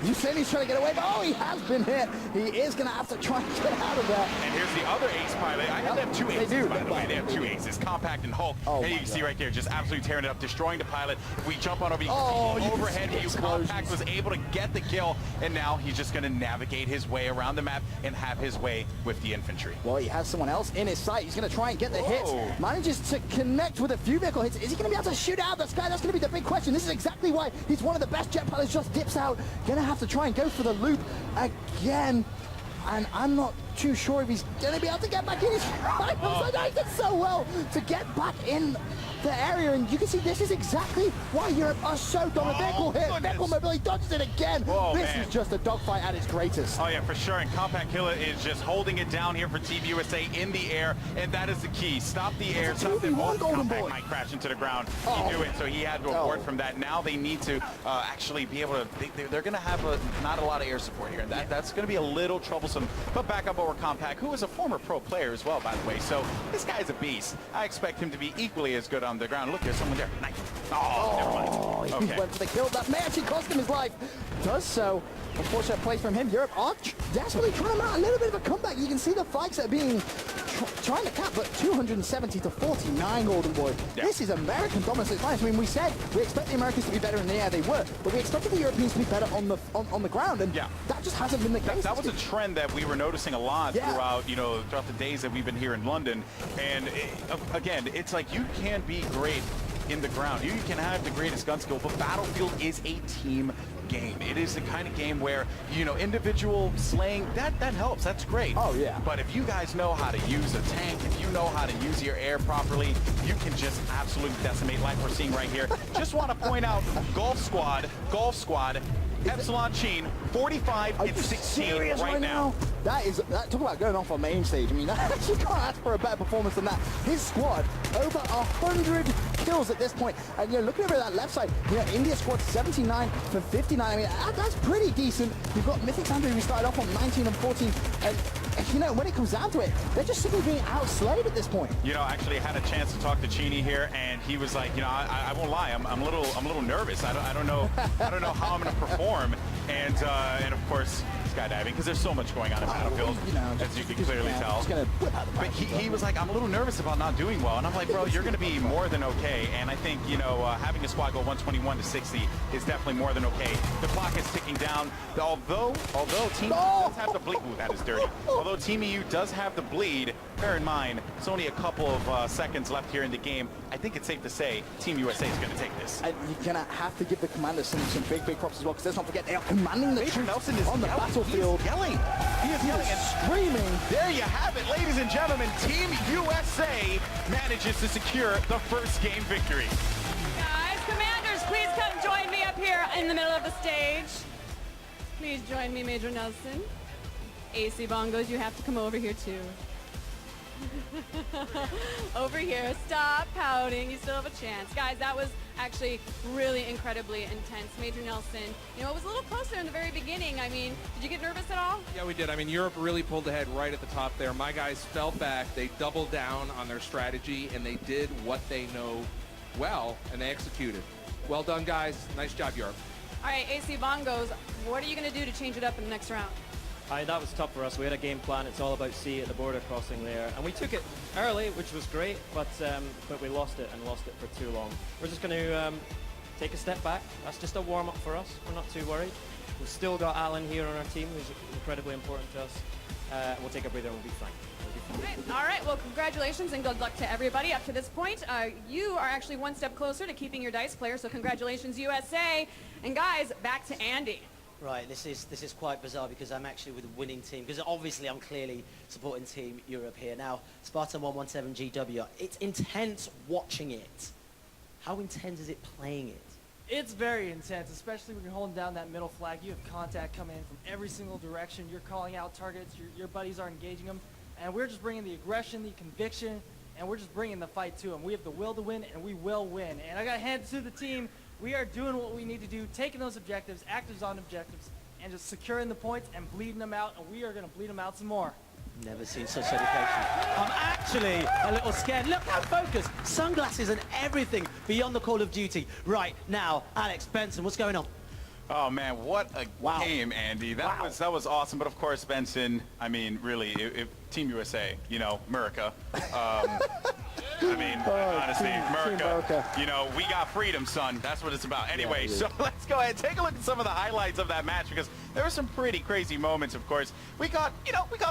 You said he's trying to get away, but oh, he has been hit. He is going to have to try and get out of there. And here's the other ace pilot. I have them two aces, by the way. They have two aces, Compact and Hulk. Oh, and you can see right there, just absolutely tearing it up, destroying the pilot. If we jump on over, you Oh, can see you can overhead see view. explosions. Compact was able to get the kill, and now he's just going to navigate his way around the map and have his way with the infantry. Well, he has someone else in his sight. He's going to try and get the hits. Manages to connect with a few vehicle hits. Is he going to be able to shoot out this guy? That's going to be the big question. This is exactly why he's one of the best jet pilots. Just dips out. Going to have to try and go for the loop again. And I'm not too sure if he's going to be able to get back in his right. He did so well to get back in the area, and you can see this is exactly why Europe are so dominant. Vehicle hit, vehicle mobility, dodges it again. This is just a dogfight at its greatest. Oh yeah, for sure, and Compact Killer is just holding it down here for Team USA in the air, and that is the key. Stop the air, stop them. Compact might crash into the ground. He knew it, so he had to abort from that. Now they need to actually be able to, they're going to have not a lot of air support here, and that's going to be a little troublesome. But back up over Compact, who is a former pro player as well, by the way, so this guy's a beast. I expect him to be equally as good on the ground. Look, there's someone there. Nice. Oh, never mind. He went for the kill. That may actually cost him his life. Does so. Unfortunate play from him. Europe are desperately trying to mount a little bit of a comeback. You can see the fights that are being trying to cap, but 270 to 49, Golden Boy. Yeah. This is American dominance at its finest. I mean, we said we expect the Americans to be better in the air. They were, but we expected the Europeans to be better on the ground, and that just hasn't been the case. That was a trend that we were noticing a lot throughout, throughout the days that we've been here in London. And again, it's like you can be great in the ground. You can have the greatest gun skill, but Battlefield is a team game. It is the kind of game where, individual slaying, that helps. That's great. Oh, yeah. But if you guys know how to use a tank, if you know how to use your air properly, you can just absolutely decimate like we're seeing right here. Just want to point out, Golf Squad, Epsilon Sheen, 45 and 16 right now. Talk about going off on main stage. I mean, you can't ask for a better performance than that. His squad, over 100 kills at this point. And looking over that left side, India squad 79 for 59. I mean, that's pretty decent. You've got Mythic Andrew who started off on 19 and 14. And when it comes down to it, they're just simply being outslayed at this point. Actually had a chance to talk to Cheney here, and he was like, I won't lie, I'm a little nervous. I don't know how I'm going to perform, and of course skydiving, because there's so much going on in Battlefield, as you can clearly tell. But he was like, I'm a little nervous about not doing well, and I'm like, bro, you're going to be more than okay. And I think having a squad go 121 to 60 is definitely more than okay. The clock is ticking down. Although Team EU does have the bleed. Ooh, that is dirty. Although Team EU does have the bleed, bear in mind it's only a couple of seconds left here in the game. I think it's safe to say Team USA is going to take this. And you're going to have to give the commanders some big props as well, because let's not forget they are commanding the troops Nelson is on the battlefield. He is yelling. He is yelling and screaming. There you have it, ladies and gentlemen. Team USA manages to secure the first game victory. Guys, commanders, please come join me up here in the middle of the stage. Please join me, Major Nelson. AC Bongos, you have to come over here too. Over here. Stop pouting. You still have a chance. Guys, that was actually really incredibly intense. Major Nelson, it was a little closer in the very beginning. I mean, did you get nervous at all? Yeah, we did. I mean, Europe really pulled ahead right at the top there. My guys fell back. They doubled down on their strategy, and they did what they know well, and they executed. Well done, guys. Nice job, Europe. All right, AC Bongos, what are you going to do to change it up in the next round? That was tough for us. We had a game plan. It's all about C at the border crossing there. And we took it early, which was great, but we lost it and lost it for too long. We're just going to take a step back. That's just a warm-up for us. We're not too worried. We've still got Alan here on our team, who's incredibly important to us. We'll take a breather and we'll be fine. All right. Well, congratulations and good luck to everybody up to this point. You are actually one step closer to keeping your dice player, so congratulations, USA. And guys, back to Andy. Right, this is quite bizarre because I'm actually with a winning team, because obviously I'm clearly supporting Team Europe here. Now, Spartan 117 GW, it's intense watching it. How intense is it playing it? It's very intense, especially when you're holding down that middle flag. You have contact coming in from every single direction. You're calling out targets. Your buddies are engaging them. And we're just bringing the aggression, the conviction, and we're just bringing the fight to them. We have the will to win, and we will win. And I got to hand it to the team. We are doing what we need to do, taking those objectives, actives on objectives, and just securing the points and bleeding them out, and we are going to bleed them out some more. Never seen such dedication. I'm actually a little scared. Look how focused. Sunglasses and everything beyond the Call of Duty. Right, now, Alex, Benson, what's going on? Oh man, what a game, Andy. That was awesome. But of course, Benson, I mean, really, if Team USA, you know, America. I mean, honestly, America, you know, we got freedom, son. That's what it's about. Anyway, so let's go ahead and take a look at some of the highlights of that match, because there were some pretty crazy moments, of course. We got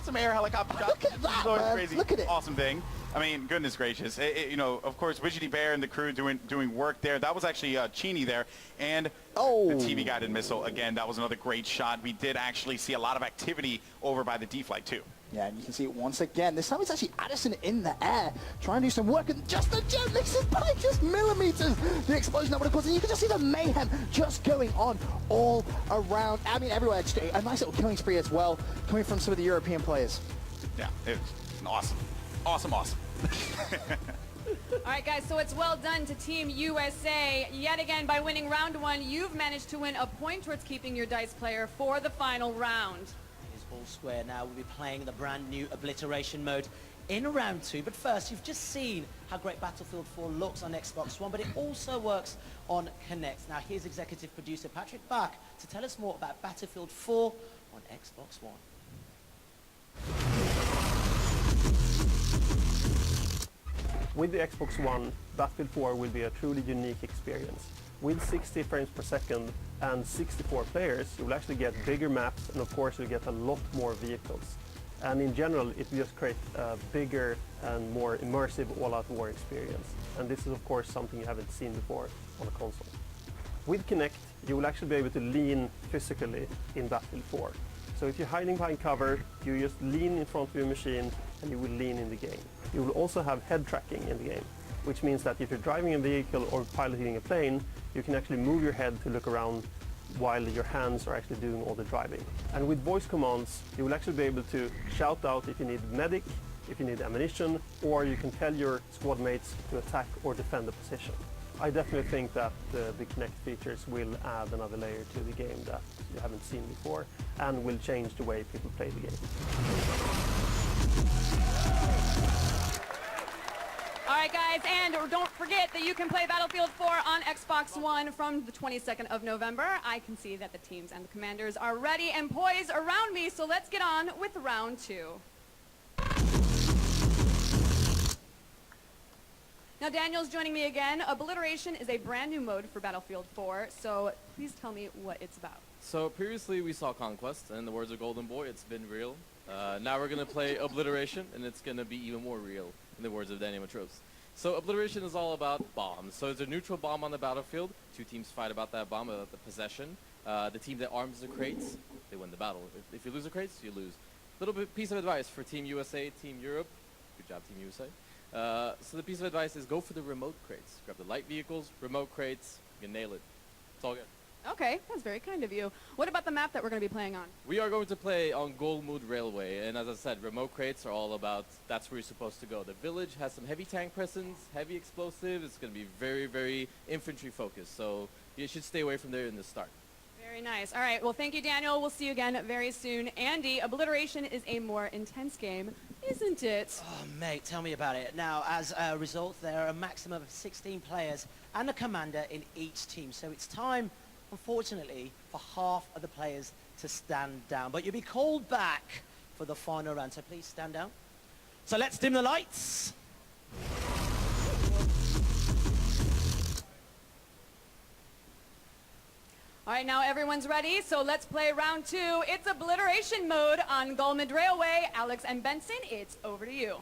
some air helicopter shots. Look at that, man. Crazy, look at it. Awesome thing. I mean, goodness gracious. You know, of course, Widgety Bear and the crew doing work there. That was actually Cheney there. And the TV guided missile, again, that was another great shot. We did actually see a lot of activity over by the D-Flight, too. Yeah, and you can see it once again. This time it's actually Addison in the air trying to do some work, and just the jet mixes by just millimeters. The explosion that would have caused, and you can just see the mayhem just going on all around. I mean, everywhere. Just a nice little killing spree as well, coming from some of the European players. Yeah, it was awesome. Awesome. All right, guys, so it's well done to Team USA. Yet again, by winning round 1, you've managed to win a point towards keeping your dice player for the final round. All square now. We'll be playing the brand new obliteration mode in round 2. But first, you've just seen how great Battlefield 4 looks on Xbox One, but it also works on Kinect. Now, here's executive producer Patrick Bach to tell us more about Battlefield 4 on Xbox One. With the Xbox One, Battlefield 4 will be a truly unique experience. With 60 frames per second and 64 players, you will actually get bigger maps, and of course you'll get a lot more vehicles. And in general, it will just create a bigger and more immersive all-out war experience. And this is of course something you haven't seen before on a console. With Kinect, you will actually be able to lean physically in Battlefield 4. So if you're hiding behind cover, you just lean in front of your machine and you will lean in the game. You will also have head tracking in the game, which means that if you're driving a vehicle or piloting a plane, you can actually move your head to look around while your hands are actually doing all the driving. And with voice commands, you will actually be able to shout out if you need medic, if you need ammunition, or you can tell your squad mates to attack or defend the position. I definitely think that the Kinect features will add another layer to the game that you haven't seen before, and will change the way people play the game. All right, guys, and don't forget that you can play Battlefield 4 on Xbox One from the 22nd of November. I can see that the teams and the commanders are ready and poised around me, so let's get on with round 2. Now, Daniel's joining me again. Obliteration is a brand new mode for Battlefield 4, so please tell me what it's about. So previously we saw Conquest, and in the words of Golden Boy, it's been real. Now we're going to play Obliteration, and it's going to be even more real, in the words of Danny Matros. So Obliteration is all about bombs. So there's a neutral bomb on the battlefield. 2 teams fight about that bomb, about the possession. The team that arms the crates, they win the battle. If you lose the crates, you lose. Little bit piece of advice for Team USA, Team Europe. Good job, Team USA. So the piece of advice is go for the remote crates. Grab the light vehicles, remote crates, you can nail it. It's all good. Okay, that's very kind of you. What about the map that we're going to be playing on? We are going to play on Golmud Railway, and as I said, remote crates are all about, that's where you're supposed to go. The village has some heavy tank presence, heavy explosives. It's going to be very, very infantry focused, so you should stay away from there in the start. Very nice. All right, well, thank you, Daniel. We'll see you again very soon. Andy, Obliteration is a more intense game, isn't it? Oh, mate, tell me about it. Now, as a result, there are a maximum of 16 players and a commander in each team, so it's time, unfortunately, for half of the players to stand down. But you'll be called back for the final round, so please stand down. So let's dim the lights. All right, now everyone's ready, so let's play round 2. It's Obliteration mode on Golmud Railway. Alex and Benson, it's over to you.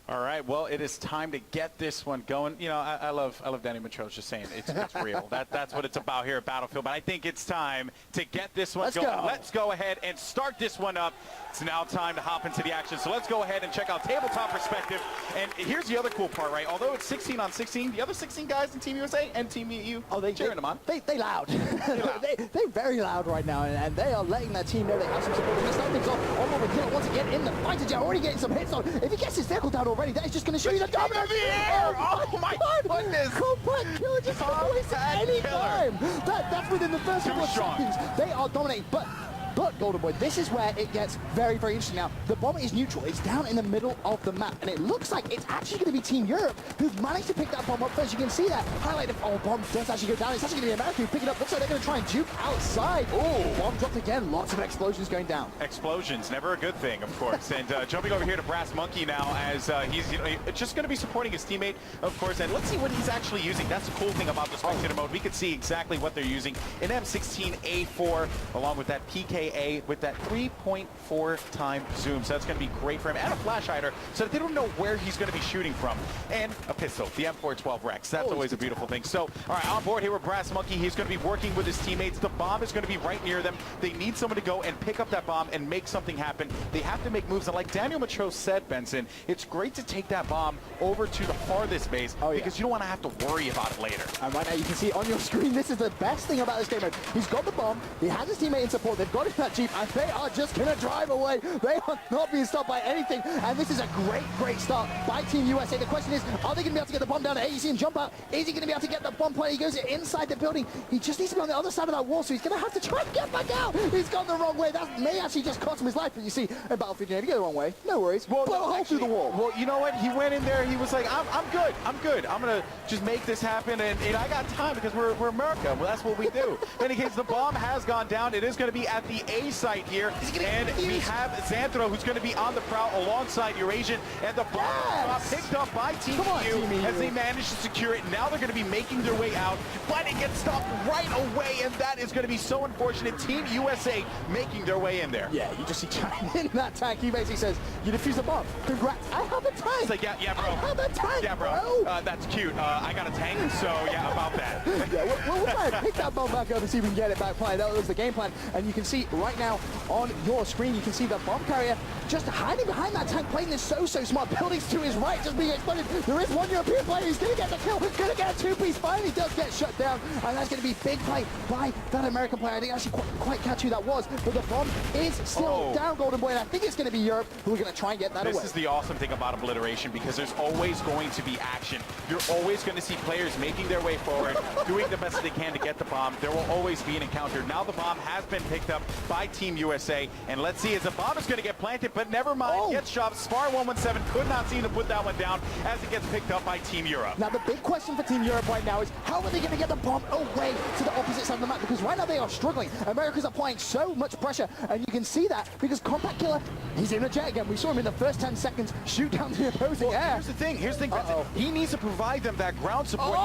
All right, well, it is time to get this one going. You know, I love Danny Matros just saying it's real. That's what it's about here at Battlefield. But I think it's time to get this one going. Let's go ahead and start this one up. It's now time to hop into the action. So let's go ahead and check out tabletop perspective. And here's the other cool part, right? Although it's 16 on 16, the other 16 guys in Team USA and Team EU, cheering them on. They loud. They're very loud right now, and they are letting their team know they have some support. They start things off. Almost with Killer once again in the fighter jet, already getting some hits on. If he gets his vehicle down already, that is just going to show you the dominance. Oh my goodness! Compact Killer just not wasting any time. That's within the first couple of seconds. They are dominating, but But, Golden Boy, this is where it gets very, very interesting. Now, the bomb is neutral. It's down in the middle of the map, and it looks like it's actually going to be Team Europe who've managed to pick that bomb up first. You can see that highlighted. Oh, bomb does actually go down. It's actually going to be America who pick it up. Looks like they're going to try and juke outside. Oh, bomb dropped again. Lots of explosions going down. Explosions, never a good thing, of course. And jumping over here to Brass Monkey now, as he's just going to be supporting his teammate, of course. And let's see what he's actually using. That's the cool thing about the spectator mode. We can see exactly what they're using. An M16A4, along with that PKA, with that 3.4 time zoom. So that's going to be great for him. And a flash hider, so that they don't know where he's going to be shooting from. And a pistol, the M412 Rex. That's always a beautiful thing. So, all right, on board here with Brass Monkey. He's going to be working with his teammates. The bomb is going to be right near them. They need someone to go and pick up that bomb and make something happen. They have to make moves. And like Daniel Macho said, Benson, it's great to take that bomb over to the farthest base because you don't want to have to worry about it later. And right now you can see on your screen, this is the best thing about this game mode. He's got the bomb. He has his teammate in support. They've got him in that Jeep, and they are just going to drive away. They are not being stopped by anything. And this is a great, great start by Team USA. The question is, are they going to be able to get the bomb down there? You see him jump out. Is he going to be able to get the bomb point? He goes inside the building. He just needs to be on the other side of that wall, so he's going to have to try and get back out. He's gone the wrong way. That may actually just cost him his life. But you see, in Battlefield, if you go the wrong way, no worries. Blow a hole through the wall. Well, you know what? He went in there. He was like, I'm good. I'm good. I'm going to just make this happen. And I got time because we're America. Well, that's what we do. In any case, the bomb has gone down. It is going to be at the A site here. And we have Xanthro, who's going to be on the prowl alongside Eurasian. And the bomb got picked up by Team EU as they managed to secure it. Now they're going to be making their way out. But it gets stopped right away. And that is going to be so unfortunate. Team USA making their way in there. Yeah, you just see China in that tank. He basically says, you defuse the bomb. Congrats. I have a tank. It's like, yeah, bro. I have a tank, yeah, bro. That's cute. I got a tank, so yeah, about that. Yeah, we'll try and pick that bomb back up and see if we can get it back flying. That was the game plan. And you can see right now on your screen, you can see the bomb carrier just hiding behind that tank, playing this so smart. Buildings to his right just being exploded. There is one European player who's going to get the kill, going to get a two-piece. Finally does get shut down, and that's going to be big play by that American player. I didn't actually quite catch who that was, but the bomb is still down, Golden Boy, and I think it's going to be Europe who are going to try and get that away. This is the awesome thing about Obliteration, because there's always going to be action. You're always going to see players making their way forward, doing the best they can to get the bomb. There will always be an encounter. Now the bomb has been picked up by Team USA, and let's see as the bomb is going to get planted, but never mind, gets shoved. Spar 117 could not seem to put that one down as it gets picked up by Team Europe. Now the big question for Team Europe right now is, how are they going to get the bomb away to the opposite side of the map? Because right now they are struggling. America's applying so much pressure, and you can see that because Compact Killer, he's in the jet again. We saw him in the first 10 seconds shoot down the opposing air. Here's the thing, Benson. He needs to provide them that ground support.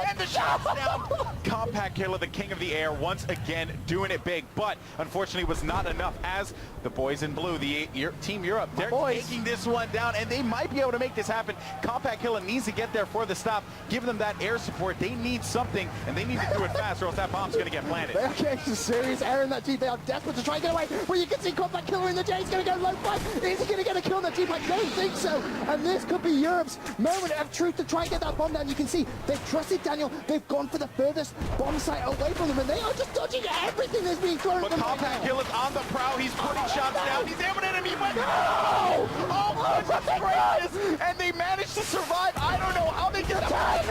And the shots down. Compact Killer, the king of the air, once again doing it big, but unfortunately was not enough as the boys in blue, the Team Europe, they're taking this one down, and they might be able to make this happen. Compact Killer needs to get there for the stop, give them that air support. They need something, and they need to do it fast, or else that bomb's going to get planted. They are getting some serious air in that Jeep. They are desperate to try and get away. Well, you can see Compact Killer in the J. He's going to go low fight. Is he going to get a kill on that Jeep? I don't think so. And this could be Europe's moment of truth to try and get that bomb down. You can see they've trusted Daniel. They've gone for the furthest bomb site away from them, and they are just dodging everything that's being thrown at them. Compact Killer's on the prowl. He's putting shots down. He's able to enemy. Oh, goodness gracious! And they managed to survive. I don't know how they did that.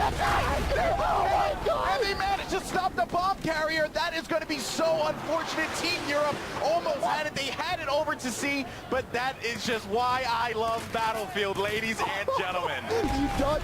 And they managed to stop the bomb carrier. That is going to be so unfortunate. Team Europe almost had it. They had it over to C, but that is just why I love Battlefield, ladies and gentlemen.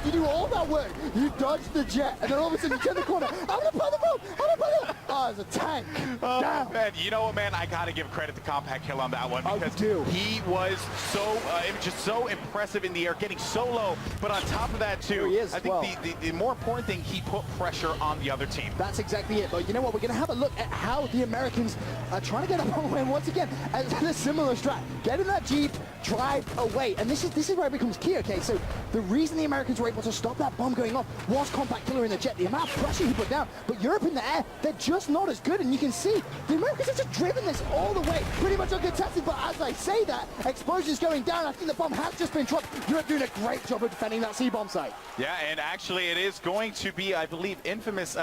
You do all that work. You dodge the jet, and then all of a sudden you turn the corner. I'm going to play the bomb. I'm going to play the... Oh, it's a tank. Oh, man, you know what, man? I got to give credit to Compact Kill on that one, because he was so impressive in the air, getting so low. But on top of that, too, I think the more important thing, he put pressure on the other team. That's exactly it. But you know what? We're going to have a look at how the Americans are trying to get up away. And once again, a similar strat. Get in that Jeep, drive away. And this is where it becomes key, okay? So the reason the Americans were able to stop that bomb going off was Compact Killer in the jet. The amount of pressure he put down. But Europe in the air, they're just not as good. And you can see the Americans have just driven this all the way, pretty much uncontested. But as I say that, explosions going down. I think the bomb has just been dropped. Europe doing a great job of defending that C-bomb site. Yeah, and actually it is going to be, I believe, infamous Infamous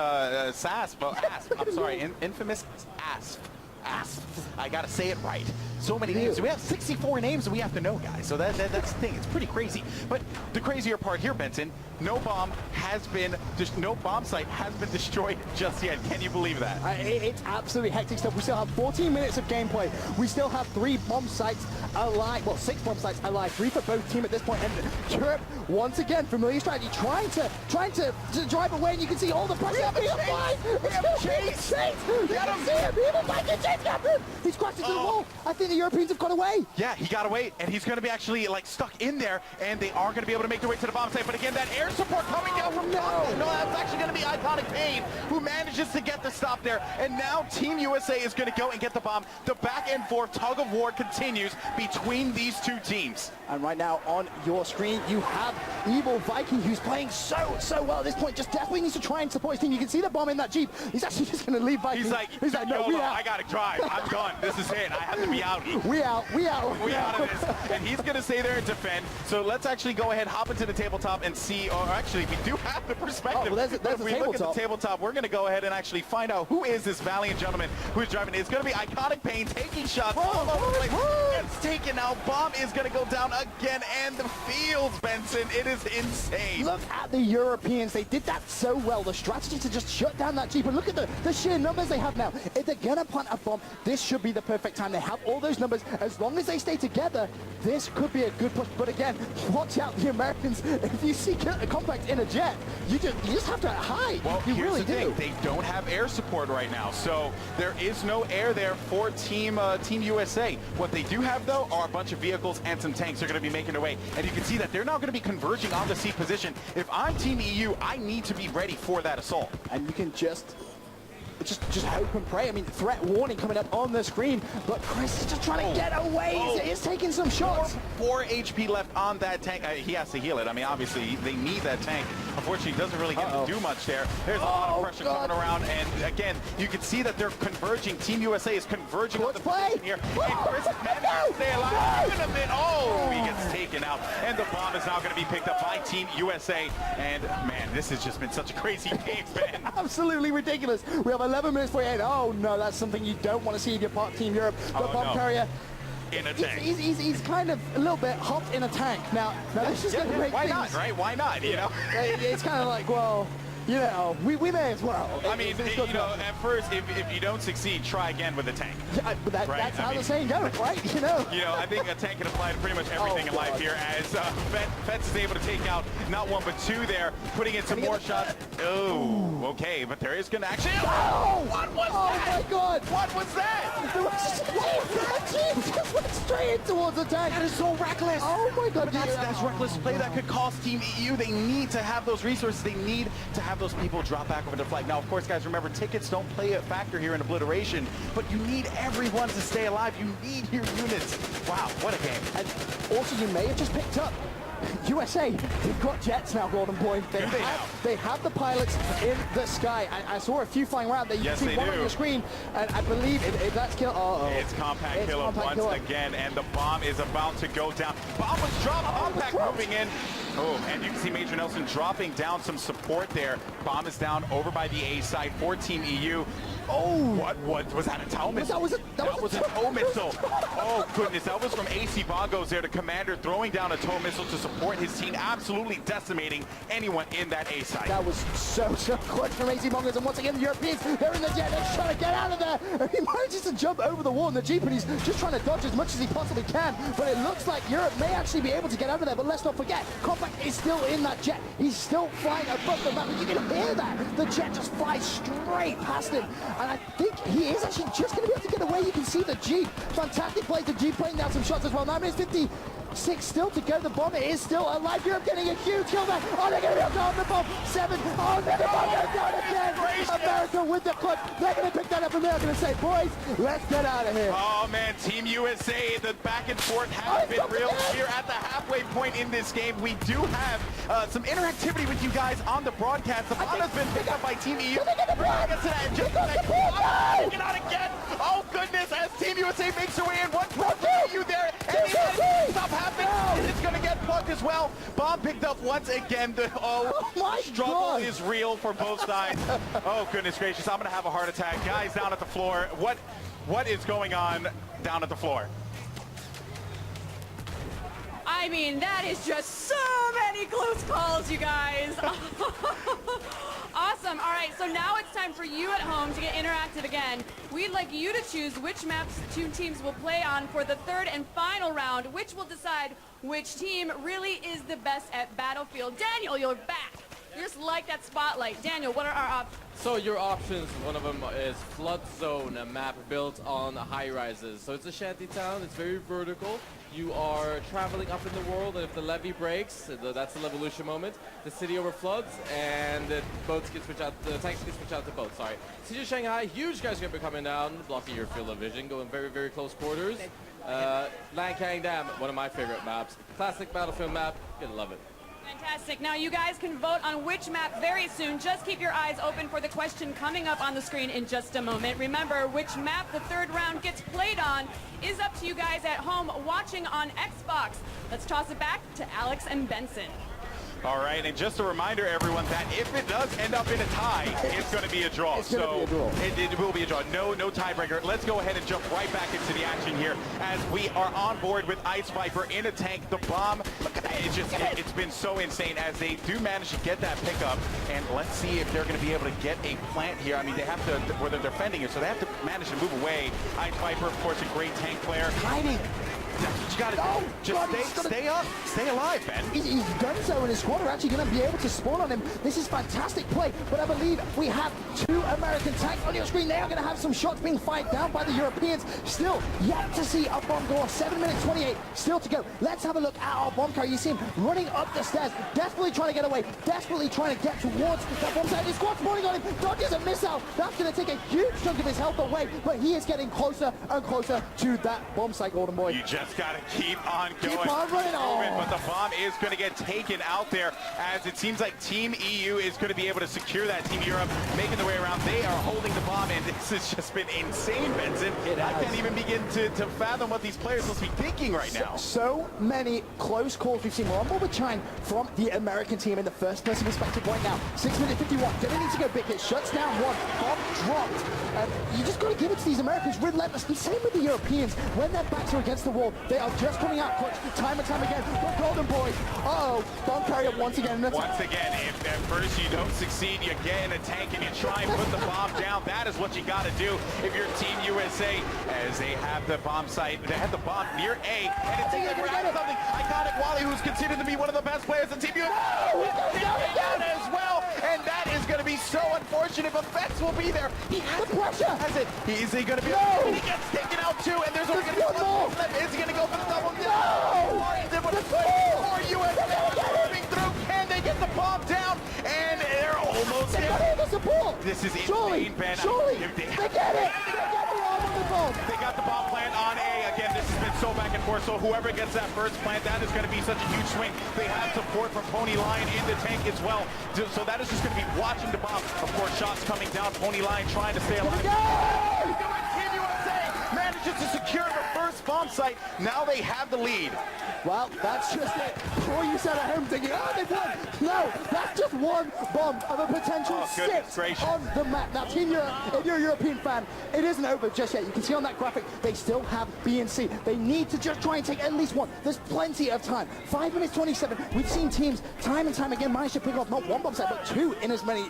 Asp. I gotta say it right. so many names. We have 64 names that we have to know, guys. So that's the thing. It's pretty crazy. But the crazier part here, Benson, no bomb site has been destroyed just yet. Can you believe that? It's absolutely hectic stuff. We still have 14 minutes of gameplay. We still have 3 bomb sites alive. Well, 6 bomb sites alive. 3 for both team at this point. And Europe, once again, familiar strategy, trying to drive away. And you can see all the pressure. Chase! Get him! He's crashed into the wall. I think the Europeans have got away. Yeah, he got away, and he's going to be actually like stuck in there, and they are going to be able to make their way to the bomb site. But again, that air support coming down from top. No, that's actually going to be Iconic Pain, who manages to get the stop there. And now Team USA is going to go and get the bomb. The back and forth tug of war continues between these two teams. And right now on your screen, you have Evil Viking, who's playing so well at this point. Just definitely needs to try and support his team. You can see the bomb in that Jeep. He's actually just going to leave Viking. He's like, no, I got to drive. I'm done. This is it. I have to be out. We out of this. And he's going to stay there and defend. So let's actually go ahead, hop into the tabletop and see, or actually we do have the perspective. Oh, well, if we look at the tabletop, we're going to go ahead and actually find out who is this valiant gentleman who is driving. It's going to be Iconic Pain taking shots all over the place. It's taken out. Bomb is going to go down again, and the fields, Benson, it is insane. Look at the Europeans. They did that so well. The strategy to just shut down that Jeep, and look at the sheer numbers they have now. If they're going to plant a bomb, this should be the perfect time. They have all those numbers. As long as they stay together, this could be a good push. But again, watch out, the Americans. If you see Compact in a jet, you just have to hide. Well, you here's really the thing. They don't have air support right now, so there is no air there for Team USA. What they do have, though, are a bunch of vehicles and some tanks are going to be making their way. And you can see that they're now going to be converging on the C position. If I'm Team EU, I need to be ready for that assault. And you can just hope and pray. I mean, threat warning coming up on the screen, but Chris is just trying to get away. He's taking some shots. 4 HP left on that tank. He has to heal it. I mean, obviously, they need that tank. Unfortunately, he doesn't really get to do much there. There's a lot of pressure coming around, and again, you can see that they're converging. Team USA is converging on the position here. And Chris managed to stay alive. In a bit. He gets taken out, and the bomb is now going to be picked up by Team USA. And man, this has just been such a crazy game, man. Absolutely ridiculous. We have 11 minutes for it. Oh no, that's something you don't want to see if you're part of Team Europe. The bomb carrier in a tank. He's kind of a little bit hopped in a tank. Now this is going to make why not, right? Why not? You know, it's kind of like, well, you know, we may as well. I mean, you know, at first, if you don't succeed, try again with a tank. Yeah, but that's how the saying goes, right? You know, I think a tank can apply to pretty much everything in life here. As Fetz is able to take out not 1 but 2 there, putting in some more shots. Oh, okay, but there is going to actually. What was that? Oh my God! What was that? Just went straight towards the tank. That is so reckless. Oh my God! But that's reckless play that could cost Team EU. They need to have those resources. They need to have those people drop back over the flag. Now, of course, guys, remember, tickets don't play a factor here in obliteration, but you need everyone to stay alive. You need your units. Wow, what a game. And also, you may have just picked up USA, they've got jets now, Golden Boy. They have the pilots in the sky. I saw a few flying around there. You can see one on your screen, and I believe if that's kill. It's Compact Killer once again, and the bomb is about to go down. Bomb was dropped. Compact moving in. Oh, and you can see Major Nelson dropping down some support there. Bomb is down over by the A side for Team EU. Oh, what was that? A tow missile? That was a tow missile. Oh goodness, that was from AC Bongos there, the commander throwing down a tow missile to support his team, absolutely decimating anyone in that A side. That was so clutch from AC Bongos, and once again the Europeans, they're in the jet, they're trying to get out of there. And he manages to jump over the wall in the Jeep, and he's just trying to dodge as much as he possibly can. But it looks like Europe may actually be able to get out of there. But let's not forget, Compact is still in that jet. He's still flying above the map, and you can hear that. The jet just flies straight past him. And I think he is actually just going to be able to get away. You can see the Jeep. Fantastic play. The Jeep playing down some shots as well. 9 minutes 56 still to go. The bomber is still alive. Europe getting a huge kill there. Oh, they're going to be able to hold the bomb. 7. Oh, the bomb goes down again. America with the clip. They're going to pick that up, and they're going to say, boys, let's get out of here. Oh, man. Team USA, the back and forth has been real here at the halfway point in this game. We do have some interactivity with you guys on the broadcast. The ball has been picked up by Team EU. We're going to get to that in just a second. Taken out again. Oh, goodness. As Team USA makes their way in. One more EU there. And the stop happening. It's going to get plugged as well. Bomb picked up once again. The struggle is real for both sides. Oh, goodness gracious. I'm going to have a heart attack. Guys down at the floor. What is going on down at the floor? I mean, that is just so many close calls, you guys. Awesome. All right, so now it's time for you at home to get interactive again. We'd like you to choose which maps the two teams will play on for the third and final round, which will decide which team really is the best at Battlefield. Daniel, you're back. You just like that spotlight. Daniel, what are our options? So your options, one of them is Flood Zone, a map built on high rises. So it's a shanty town, it's very vertical. You are traveling up in the world, and if the levee breaks, that's the Levolution moment, the city overfloods, and the boats get switched out, the tanks get switched out to boats, sorry. City of Shanghai, huge skyscraper coming down, blocking your field of vision, going very, very close quarters. Lancang Dam, one of my favorite maps. Classic Battlefield map, you're gonna love it. Fantastic. Now you guys can vote on which map very soon. Just keep your eyes open for the question coming up on the screen in just a moment. Remember, which map the third round gets played on is up to you guys at home watching on Xbox. Let's toss it back to Alex and Benson. All right, and just a reminder, everyone, that if it does end up in a tie, it's going to be a draw. It's going to be a draw. It will be a draw. No tiebreaker. Let's go ahead and jump right back into the action here as we are on board with Ice Viper in a tank. The bomb, look at that. It's been so insane as they do manage to get that pickup. And let's see if they're going to be able to get a plant here. I mean, they have to, where they're defending it, so they have to manage to move away. Ice Viper, of course, a great tank player. Hiding. That's what you got to do. Just stay up, stay alive, Ben. He's done so, and his squad are actually going to be able to spawn on him. This is fantastic play, but I believe we have two American tanks on your screen. They are going to have some shots being fired down by the Europeans. Still yet to see a bomb go off. 7 minutes 28 still to go. Let's have a look at our bomb carrier. You see him running up the stairs, desperately trying to get away, desperately trying to get towards that bomb site. His squad spawning on him. Dodges a missile. That's going to take a huge chunk of his health away, but he is getting closer and closer to that bomb site, Golden Boy. You just got to keep on going. Keep on running. But the bomb is going to get taken out there as it seems like Team EU is going to be able to secure that. Team Europe making their way around. They are holding the bomb, and this has just been insane, Benson. I can't even begin to fathom what these players must be thinking right now. So many close calls we've seen. We're on board with Chine from the American team in the first person perspective right now. 6 minutes 51. Gonna need to go big hit. Shuts down one. Bomb dropped. You just got to give it to these Americans relentlessly. Same with the Europeans. When their backs are against the wall, they are just coming out clutch time and time again. But Golden Boy, bomb carrier once again. Once again, if at first you don't succeed, you get in a tank and you try and put the bomb down. That is what you got to do if you're Team USA, as they have the bomb site. They have the bomb near A, and it seems like we're having something iconic. Wally, who's considered to be one of the best players in Team USA, down as well, and that is going to be so unfortunate. But Fetz will be there. He has the pressure. Has it? Is he going to be? No. He gets taken out too, and there's only going to be one left. Is he going to go for the double? No. For USA moving through. Can they get the bomb down? And they're almost there. The support. This is insane, Ben. Surely. They get it. They got the bomb plant on A. Again, this has been so back and forth. So whoever gets that first plant, that is going to be such a huge swing. They have support from Pony Lion in the tank as well. So that is just going to be watching the bomb. Of course, shots coming down. Pony Lion trying to stay alive. Team USA manages to secure the first bomb site. Now they have the lead. Well, that's just it. Before you sat at home thinking, they've won. No, that's just one bomb of a potential 6 on the map. Now, Team Europe, if you're a European fan, it isn't over just yet. You can see on that graphic, they still have B and C. They need to just try and take at least one. There's plenty of time. 5 minutes 27. We've seen teams time and time again manage to pick off not one bomb set, but two in as many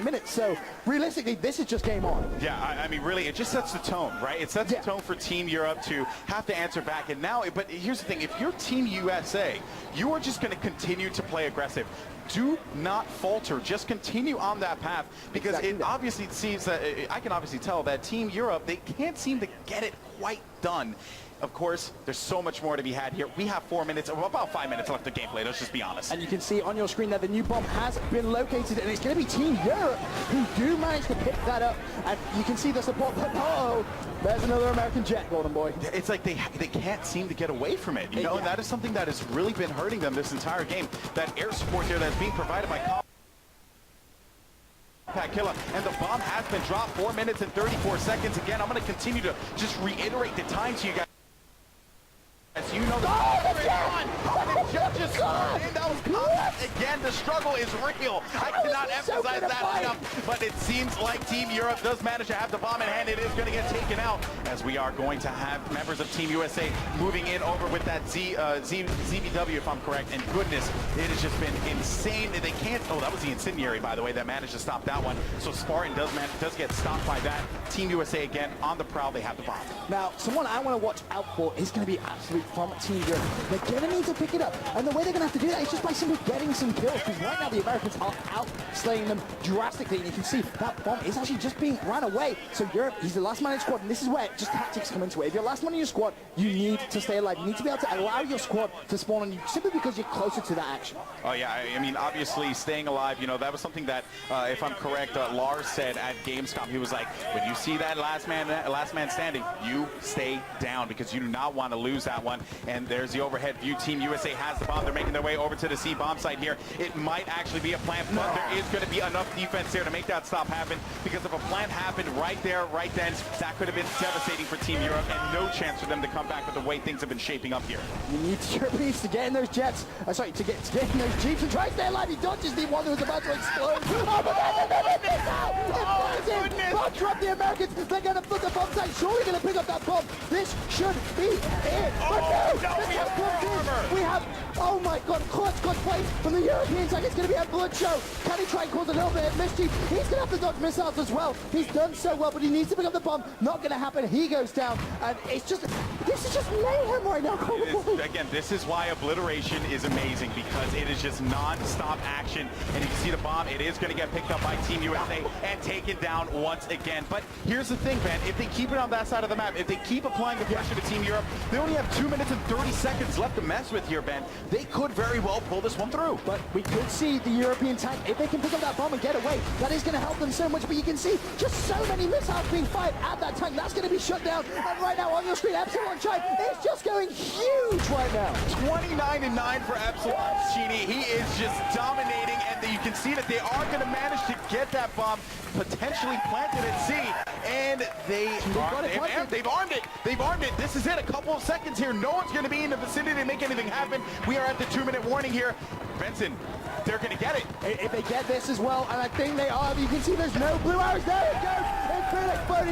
minutes. So, realistically, this is just game on. Yeah, I mean, really, it just sets the tone, right? It sets the tone for Team Europe to have to answer back. And now, but here's the thing. If you're Team USA, you are just going to continue to play aggressive. Do not falter. Just continue on that path, because it obviously seems that I can obviously tell that Team Europe, they can't seem to get it quite done. Of course, there's so much more to be had here. We have 4 minutes, about 5 minutes left of gameplay, let's just be honest. And you can see on your screen there, the new bomb has been located, and it's going to be Team Europe who do manage to pick that up. And you can see the support, but there's another American jet, Golden Boy. It's like they can't seem to get away from it, you know, and that is something that has really been hurting them this entire game. That air support here that's being provided by Killer, and the bomb has been dropped. 4 minutes and 34 seconds. Again, I'm going to continue to just reiterate the time to you guys. As you know, the jet just in those comments. Again, the struggle is real. I cannot emphasize that enough, but it seems like Team Europe does manage to have the bomb in hand. It is going to get taken out, as we are going to have members of Team USA moving in over with that ZBW, if I'm correct. And goodness, it has just been insane. They can't, oh, that was the Incendiary, by the way, that managed to stop that one. So Spartan does get stopped by that. Team USA again on the prowl. They have the bomb. Now, someone I want to watch out for is going to be Absolute from Team Europe. They're going to need to pick it up. And the way they're going to have to do that is just by simply getting some kills. Because right now the Americans are out slaying them drastically. And you can see that bomb is actually just being ran away. So Europe, he's the last man in squad. And this is where just tactics come into it. If you're last man in your squad, you need to stay alive. You need to be able to allow your squad to spawn on you simply because you're closer to that action. Oh, yeah. I mean, obviously, staying alive, you know, that was something that, if I'm correct, Lars said at Gamescom. He was like, when you see that last man standing, you stay down because you do not want to lose that one. And there's the overhead view. Team USA has the bomb. They're making their way over to the C bomb site here. It might actually be a plant, but there is going to be enough defense there to make that stop happen, because if a plant happened right there, right then, that could have been devastating for Team Europe, and no chance for them to come back with the way things have been shaping up here. You need the Europeans to get in those jets. Sorry, to get in those jeeps and try to stay alive. He dodges the one that was about to explode. Oh, but they miss out! Bunker up the Americans. They're going to put the bomb site. Surely going to pick up that bomb. This should be it. But we have, oh my God, clutch play from the Europeans. Like it's going to be a blood show. Can he try and cause a little bit of mischief? He's going to have to dodge missiles as well. He's done so well, but he needs to pick up the bomb. Not going to happen. He goes down, and it's just, this is just mayhem right now. Again, this is why Obliteration is amazing, because it is just non-stop action, and you can see the bomb. It is going to get picked up by Team USA and taken down once again. But here's the thing, Ben. If they keep it on that side of the map, if they keep applying the pressure to Team Europe, they only have 2 minutes and 30 seconds left to mess with here, Ben. They could very well pull this one through. But we could see the European tank, if they can pick up that bomb and get away, that is going to help them so much. But you can see just so many missiles being fired at that tank. That's going to be shut down. And right now on your screen, Epsilon Chai is just going huge right now. 29-9 for Epsilon Chini. He is just dominating, and you can see that they are going to manage to get that bomb potentially planted at C. And they've armed it. They've armed it. This is it. A couple of seconds here. No one's going to be in the vicinity to make anything happen. We are at the 2-minute warning here. Benson, they're going to get it. If they get this as well, and I think they are, you can see there's no blue arrows. There it goes. It could explode.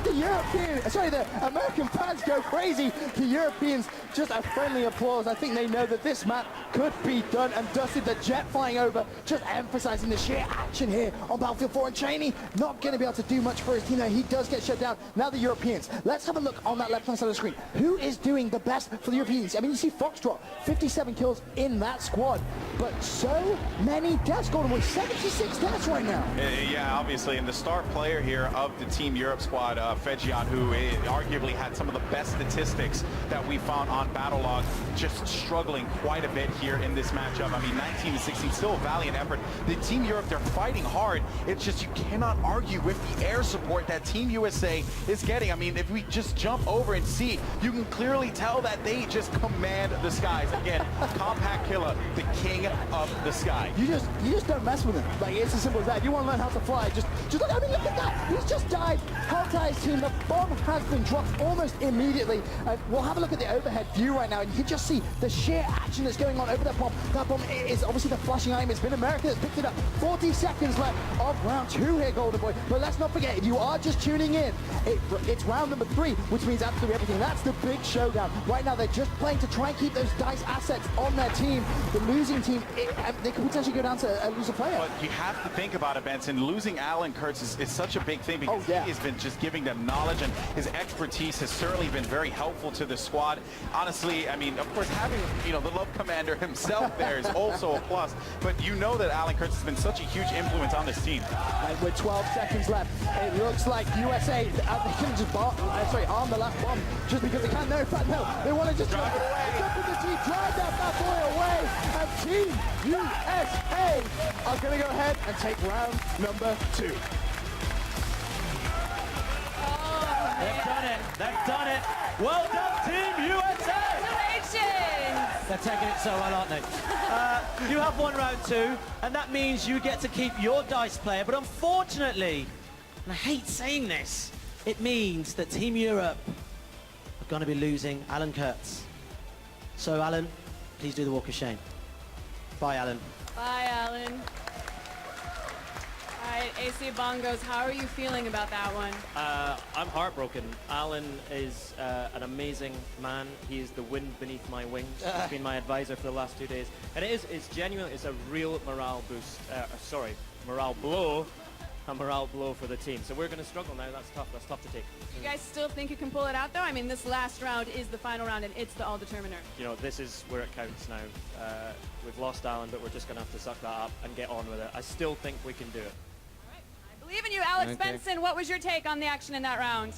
The American fans go crazy. The Europeans, just a friendly applause. I think they know that this map could be done and dusted. The jet flying over, just emphasizing the sheer action here on Battlefield 4. And Cheney not going to be able to do much for his team. He does get shut down. Now the Europeans. Let's have a look on that left-hand side of the screen. Who is doing the best for the Europeans? I mean, you see Foxtrot, 57 kills in that squad, but so many deaths. Golden Boy, 76 deaths right now. Yeah, obviously, and the star player here of the Team Europe squad, Fejion, who arguably had some of the best statistics that we found on Battlelog, just struggling quite a bit here in this matchup. I mean, 19-16, still a valiant effort. The Team Europe, they're fighting hard. It's just you cannot argue with the air support that Team USA is getting. I mean, if we just jump over and see, you can clearly tell that they just command the skies. Again, Compact Killer, the king of the sky. You just don't mess with him. Like, it's as simple as that. If you want to learn how to fly, just look. I mean, look at that. He's just died. Helltie's team, the bomb has been dropped almost immediately. We'll have a look at the overhead view right now, and you can just see the sheer action that's going on over that bomb. That bomb is obviously the flashing item. It's been America that's picked it up. 40 seconds left of round 2 here, Golden Boy. But let's not forget, if you are just tuning in, it's round number 3, which means absolutely everything. That's the big showdown. Right now, they're just playing to try and keep those DICE assets on their team. The losing team, they could potentially go down to lose a player. But you have to think about it, Benson. Losing Alan Kurtz is such a big thing, because he has been just giving them knowledge, and his expertise has certainly been very helpful to the squad. Honestly, I mean, of course, having, you know, the Love Commander himself there is also a plus, but you know that Alan Kurtz has been such a huge influence on this team. And with 12 seconds left, it looks like USA, they can just arm the last bomb just because they can. No, in fact, no, they want to just drive that bad boy away, and Team USA are going to go ahead and take round number 2. They've done it. They've done it. Well done, Team USA. Congratulations. They're taking it so well, aren't they? You have won round 2, and that means you get to keep your DICE player. But unfortunately, and I hate saying this, it means that Team Europe are going to be losing Alan Kurtz. So, Alan, please do the walk of shame. Bye, Alan. Bye, Alan. All right, AC Bongos, how are you feeling about that one? I'm heartbroken. Alan is an amazing man. He is the wind beneath my wings. He's been my advisor for the last 2 days. And it's genuine, it's a real morale boost, morale blow. A morale blow for the team. So we're going to struggle now. That's tough to take. You guys still think you can pull it out, though? I mean, this last round is the final round, and it's the all-determiner. You know, this is where it counts now. We've lost Alan, but we're just going to have to suck that up and get on with it. I still think we can do it. I believe in you, Alex Benson. What was your take on the action in that round?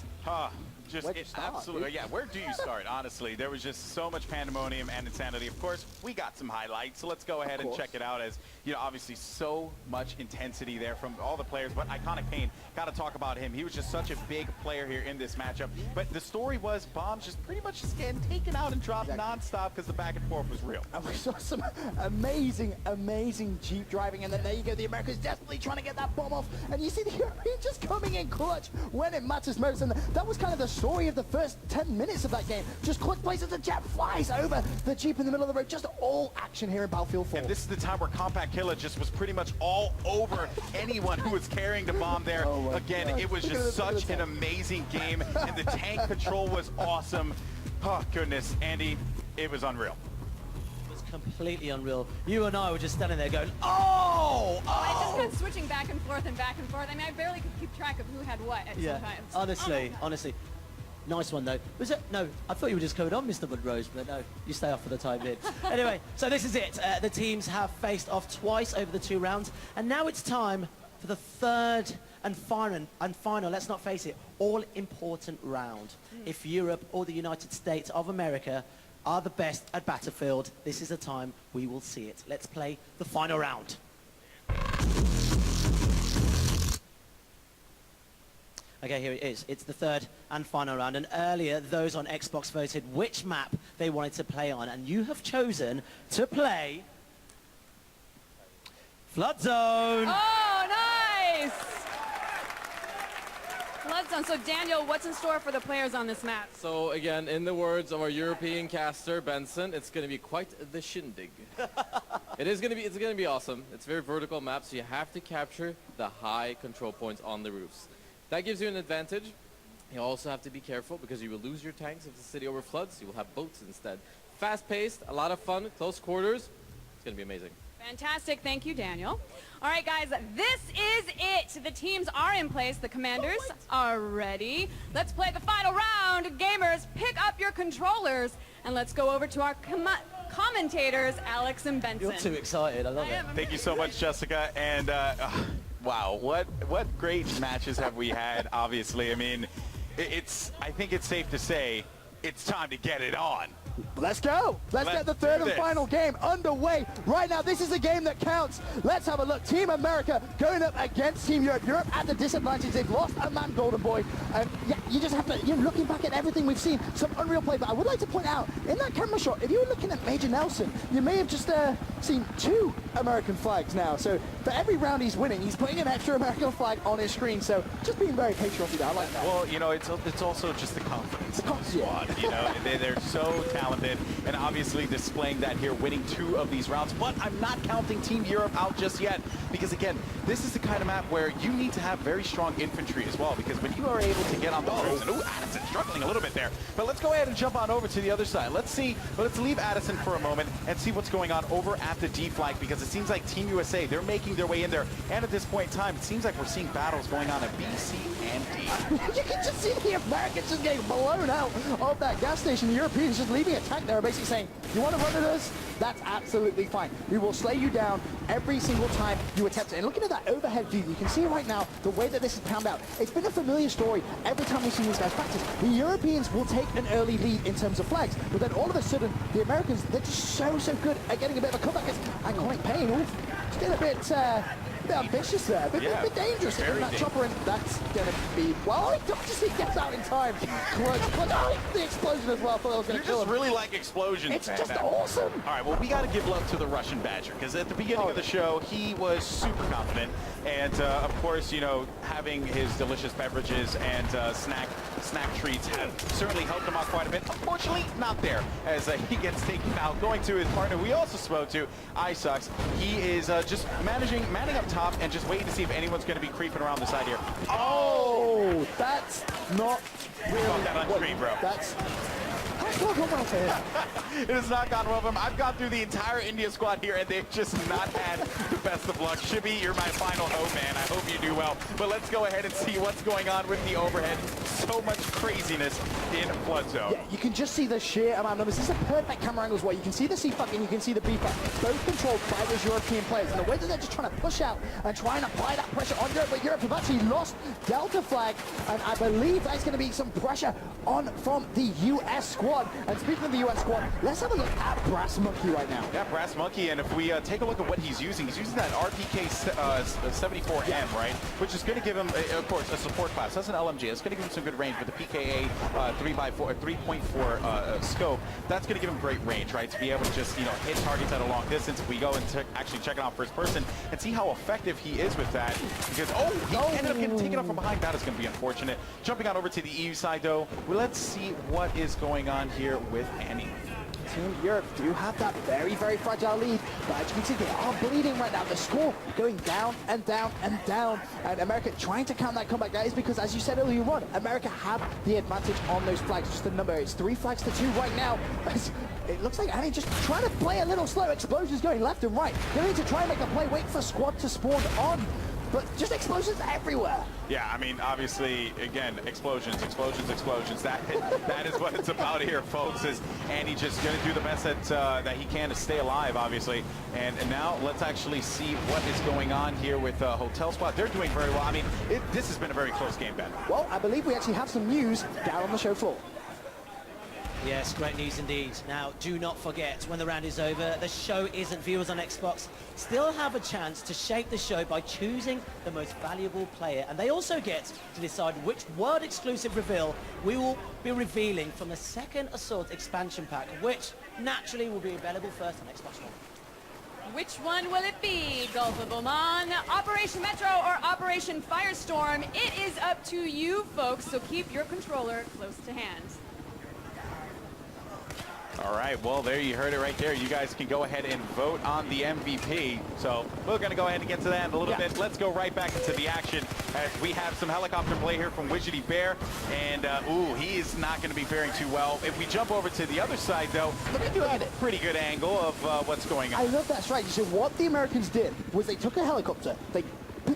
Just absolutely, yeah. Where do you start? Honestly, there was just so much pandemonium and insanity. Of course, we got some highlights, so let's go ahead and check it out. As you know, obviously, so much intensity there from all the players. But Iconic Pain, got to talk about him. He was just such a big player here in this matchup. But the story was Bombs just pretty much just getting taken out and dropped nonstop because the back and forth was real. And we saw some amazing Jeep driving, and then there you go. The Americans desperately trying to get that bomb off, and you see the Europeans just coming in clutch when it matters most. And that was kind of the story of the first 10 minutes of that game. Just clutch plays as the jet flies over the Jeep in the middle of the road. Just all action here in Battlefield 4. And this is the time where Compact Killer just was pretty much all over anyone who was carrying the bomb there. Again, it was just such an amazing game, and the tank control was awesome. Oh, goodness, Andy, it was unreal. Completely unreal. You and I were just standing there going, oh! I just kept switching back and forth and back and forth. I mean, I barely could keep track of who had what at some times. Honestly. Nice one, though. Was it? No, I thought you were just going on, Mr. Monrose, but no, you stay off for the time being. Anyway, so this is it. The teams have faced off twice over the 2 rounds, and now it's time for the third and final, let's not face it, all-important round. If Europe or the United States of America are the best at Battlefield, this is the time we will see it. Let's play the final round. Okay, here it is. It's the third and final round. And earlier, those on Xbox voted which map they wanted to play on. And you have chosen to play Flood Zone. Oh, nice! Flood Zone. So, Daniel, what's in store for the players on this map? So, again, in the words of our European caster, Benson, it's going to be quite the shindig. It's going to be awesome. It's a very vertical map, so you have to capture the high control points on the roofs. That gives you an advantage. You also have to be careful because you will lose your tanks if the city overfloods. You will have boats instead. Fast-paced, a lot of fun, close quarters. It's going to be amazing. Fantastic. Thank you, Daniel. All right, guys, this is it. The teams are in place. The commanders are ready. Let's play the final round. Gamers, pick up your controllers, and let's go over to our commentators, Alex and Benson. You're too excited. I love it. Thank you so much, Jessica. And wow, what great matches have we had, obviously. I mean, I think it's safe to say it's time to get it on. Let's go. Let's get the third and final game underway right now. This is a game that counts. Let's have a look. Team America going up against Team Europe. Europe at the disadvantage. They've lost a man, Golden Boy. Yeah, you just have to, looking back at everything we've seen, some unreal play. But I would like to point out, in that camera shot, if you were looking at Major Nelson, you may have just seen 2 American flags now. So for every round he's winning, he's putting an extra American flag on his screen. So just being very patriotic there. I like that. Well, it's also just the confidence of the squad. They're so talented, and obviously displaying that here, winning 2 of these rounds. But I'm not counting Team Europe out just yet, because again, this is the kind of map where you need to have very strong infantry as well, because when you are able to get on the roofs, and Addison struggling a little bit there, but let's go ahead and jump on over to the other side. Let's leave Addison for a moment and see what's going on over at the D flag, because it seems like Team USA, they're making their way in there, and at this point in time, it seems like we're seeing battles going on at B, C, and D. You can just see the Americans just getting blown out of that gas station. The Europeans just leaving a tank there, basically saying, you want to run at us? That's absolutely fine. We will slay you down every single time you attempt it. And looking at that overhead view, you can see right now the way that this is panned out. It's been a familiar story every time we've seen these guys practice. The Europeans will take an early lead in terms of flags, but then all of a sudden, the Americans, they're just so good at getting a bit of a comeback. Iconic Pain, Still a bit ambitious there, a bit dangerous. very That dangerous. chopper, and that's going to be, well, he just he gets out in time. The explosion as well. I thought that was going You to kill just him. really like explosions. It's man. just awesome. All right, well, we got to give love to the Russian Badger because at the beginning of the show, he was super confident. And, of course, you know, having his delicious beverages and snack treats have certainly helped him out quite a bit. Unfortunately, not there as he gets taken out. Going to his partner we also spoke to, iSucks. He is just manning up top and just waiting to see if anyone's going to be creeping around the side here. Oh, that's not really... Caught that on screen, bro. That's not gone well for him. It has not gone well for him. I've gone through the entire India squad here, and they've just not had the best of luck. Shibby, you're my final hope, man. I hope you do well. But let's go ahead and see what's going on with the overhead. So much craziness in Flood Zone. Yeah, you can just see the sheer amount of numbers. This is a perfect camera angle as well. You can see the C-Fuck and you can see the B-Fuck, both controlled by those European players. And the way that they're just trying to push out and try and apply that pressure on Europe, but Europe have actually lost Delta Flag, and I believe that's going to be some pressure on from the US squad. And speaking of the US squad, let's have a look at Brass Monkey right now. Yeah, Brass Monkey, and if we take a look at what he's using that RPK 74M, right? Which is going to give him, of course, a support class. That's an LMG. It's going to give him some good range with the PKA 3.4 scope. That's going to give him great range, right? To be able to just, you know, hit targets at a long distance. If we go and actually check it out first person and see how effective he is with that. Because, he ended up getting taken off from behind. That is going to be unfortunate. Jumping on over to the EU side, though, well, let's see what is going on here with Annie. Team Europe do have that very, very fragile lead, but as you can see, they are bleeding right now. The score going down and down and down, and America trying to count that comeback. That is because, as you said earlier on, America have the advantage on those flags. Just the number, it's 3 flags to 2 right now. It looks like Annie just trying to play a little slow. Explosions going left and right. They need to try and make a play, wait for squad to spawn on, but just explosions everywhere. Yeah, I mean, obviously, again, explosions. That is what it's about here, folks. Is Andy just going to do the best that he can to stay alive, obviously. And now let's actually see what is going on here with Hotel Squad. They're doing very well. I mean, this has been a very close game, Ben. Well, I believe we actually have some news down on the show floor. Yes, great news indeed. Now, do not forget, when the round is over, the show isn't. Viewers on Xbox still have a chance to shape the show by choosing the most valuable player. And they also get to decide which world-exclusive reveal we will be revealing from the Second Assault expansion pack, which naturally will be available first on Xbox One. Which one will it be, Gulf of Oman, Operation Metro, or Operation Firestorm? It is up to you, folks, so keep your controller close to hand. All right, well, there you heard it right there. You guys can go ahead and vote on the MVP. So we're going to go ahead and get to that in a little bit. Let's go right back into the action as we have some helicopter play here from Widgety Bear. And, he is not going to be faring too well. If we jump over to the other side, though, look at a pretty good angle of what's going on. I love that strategy. So what the Americans did was they took a helicopter, they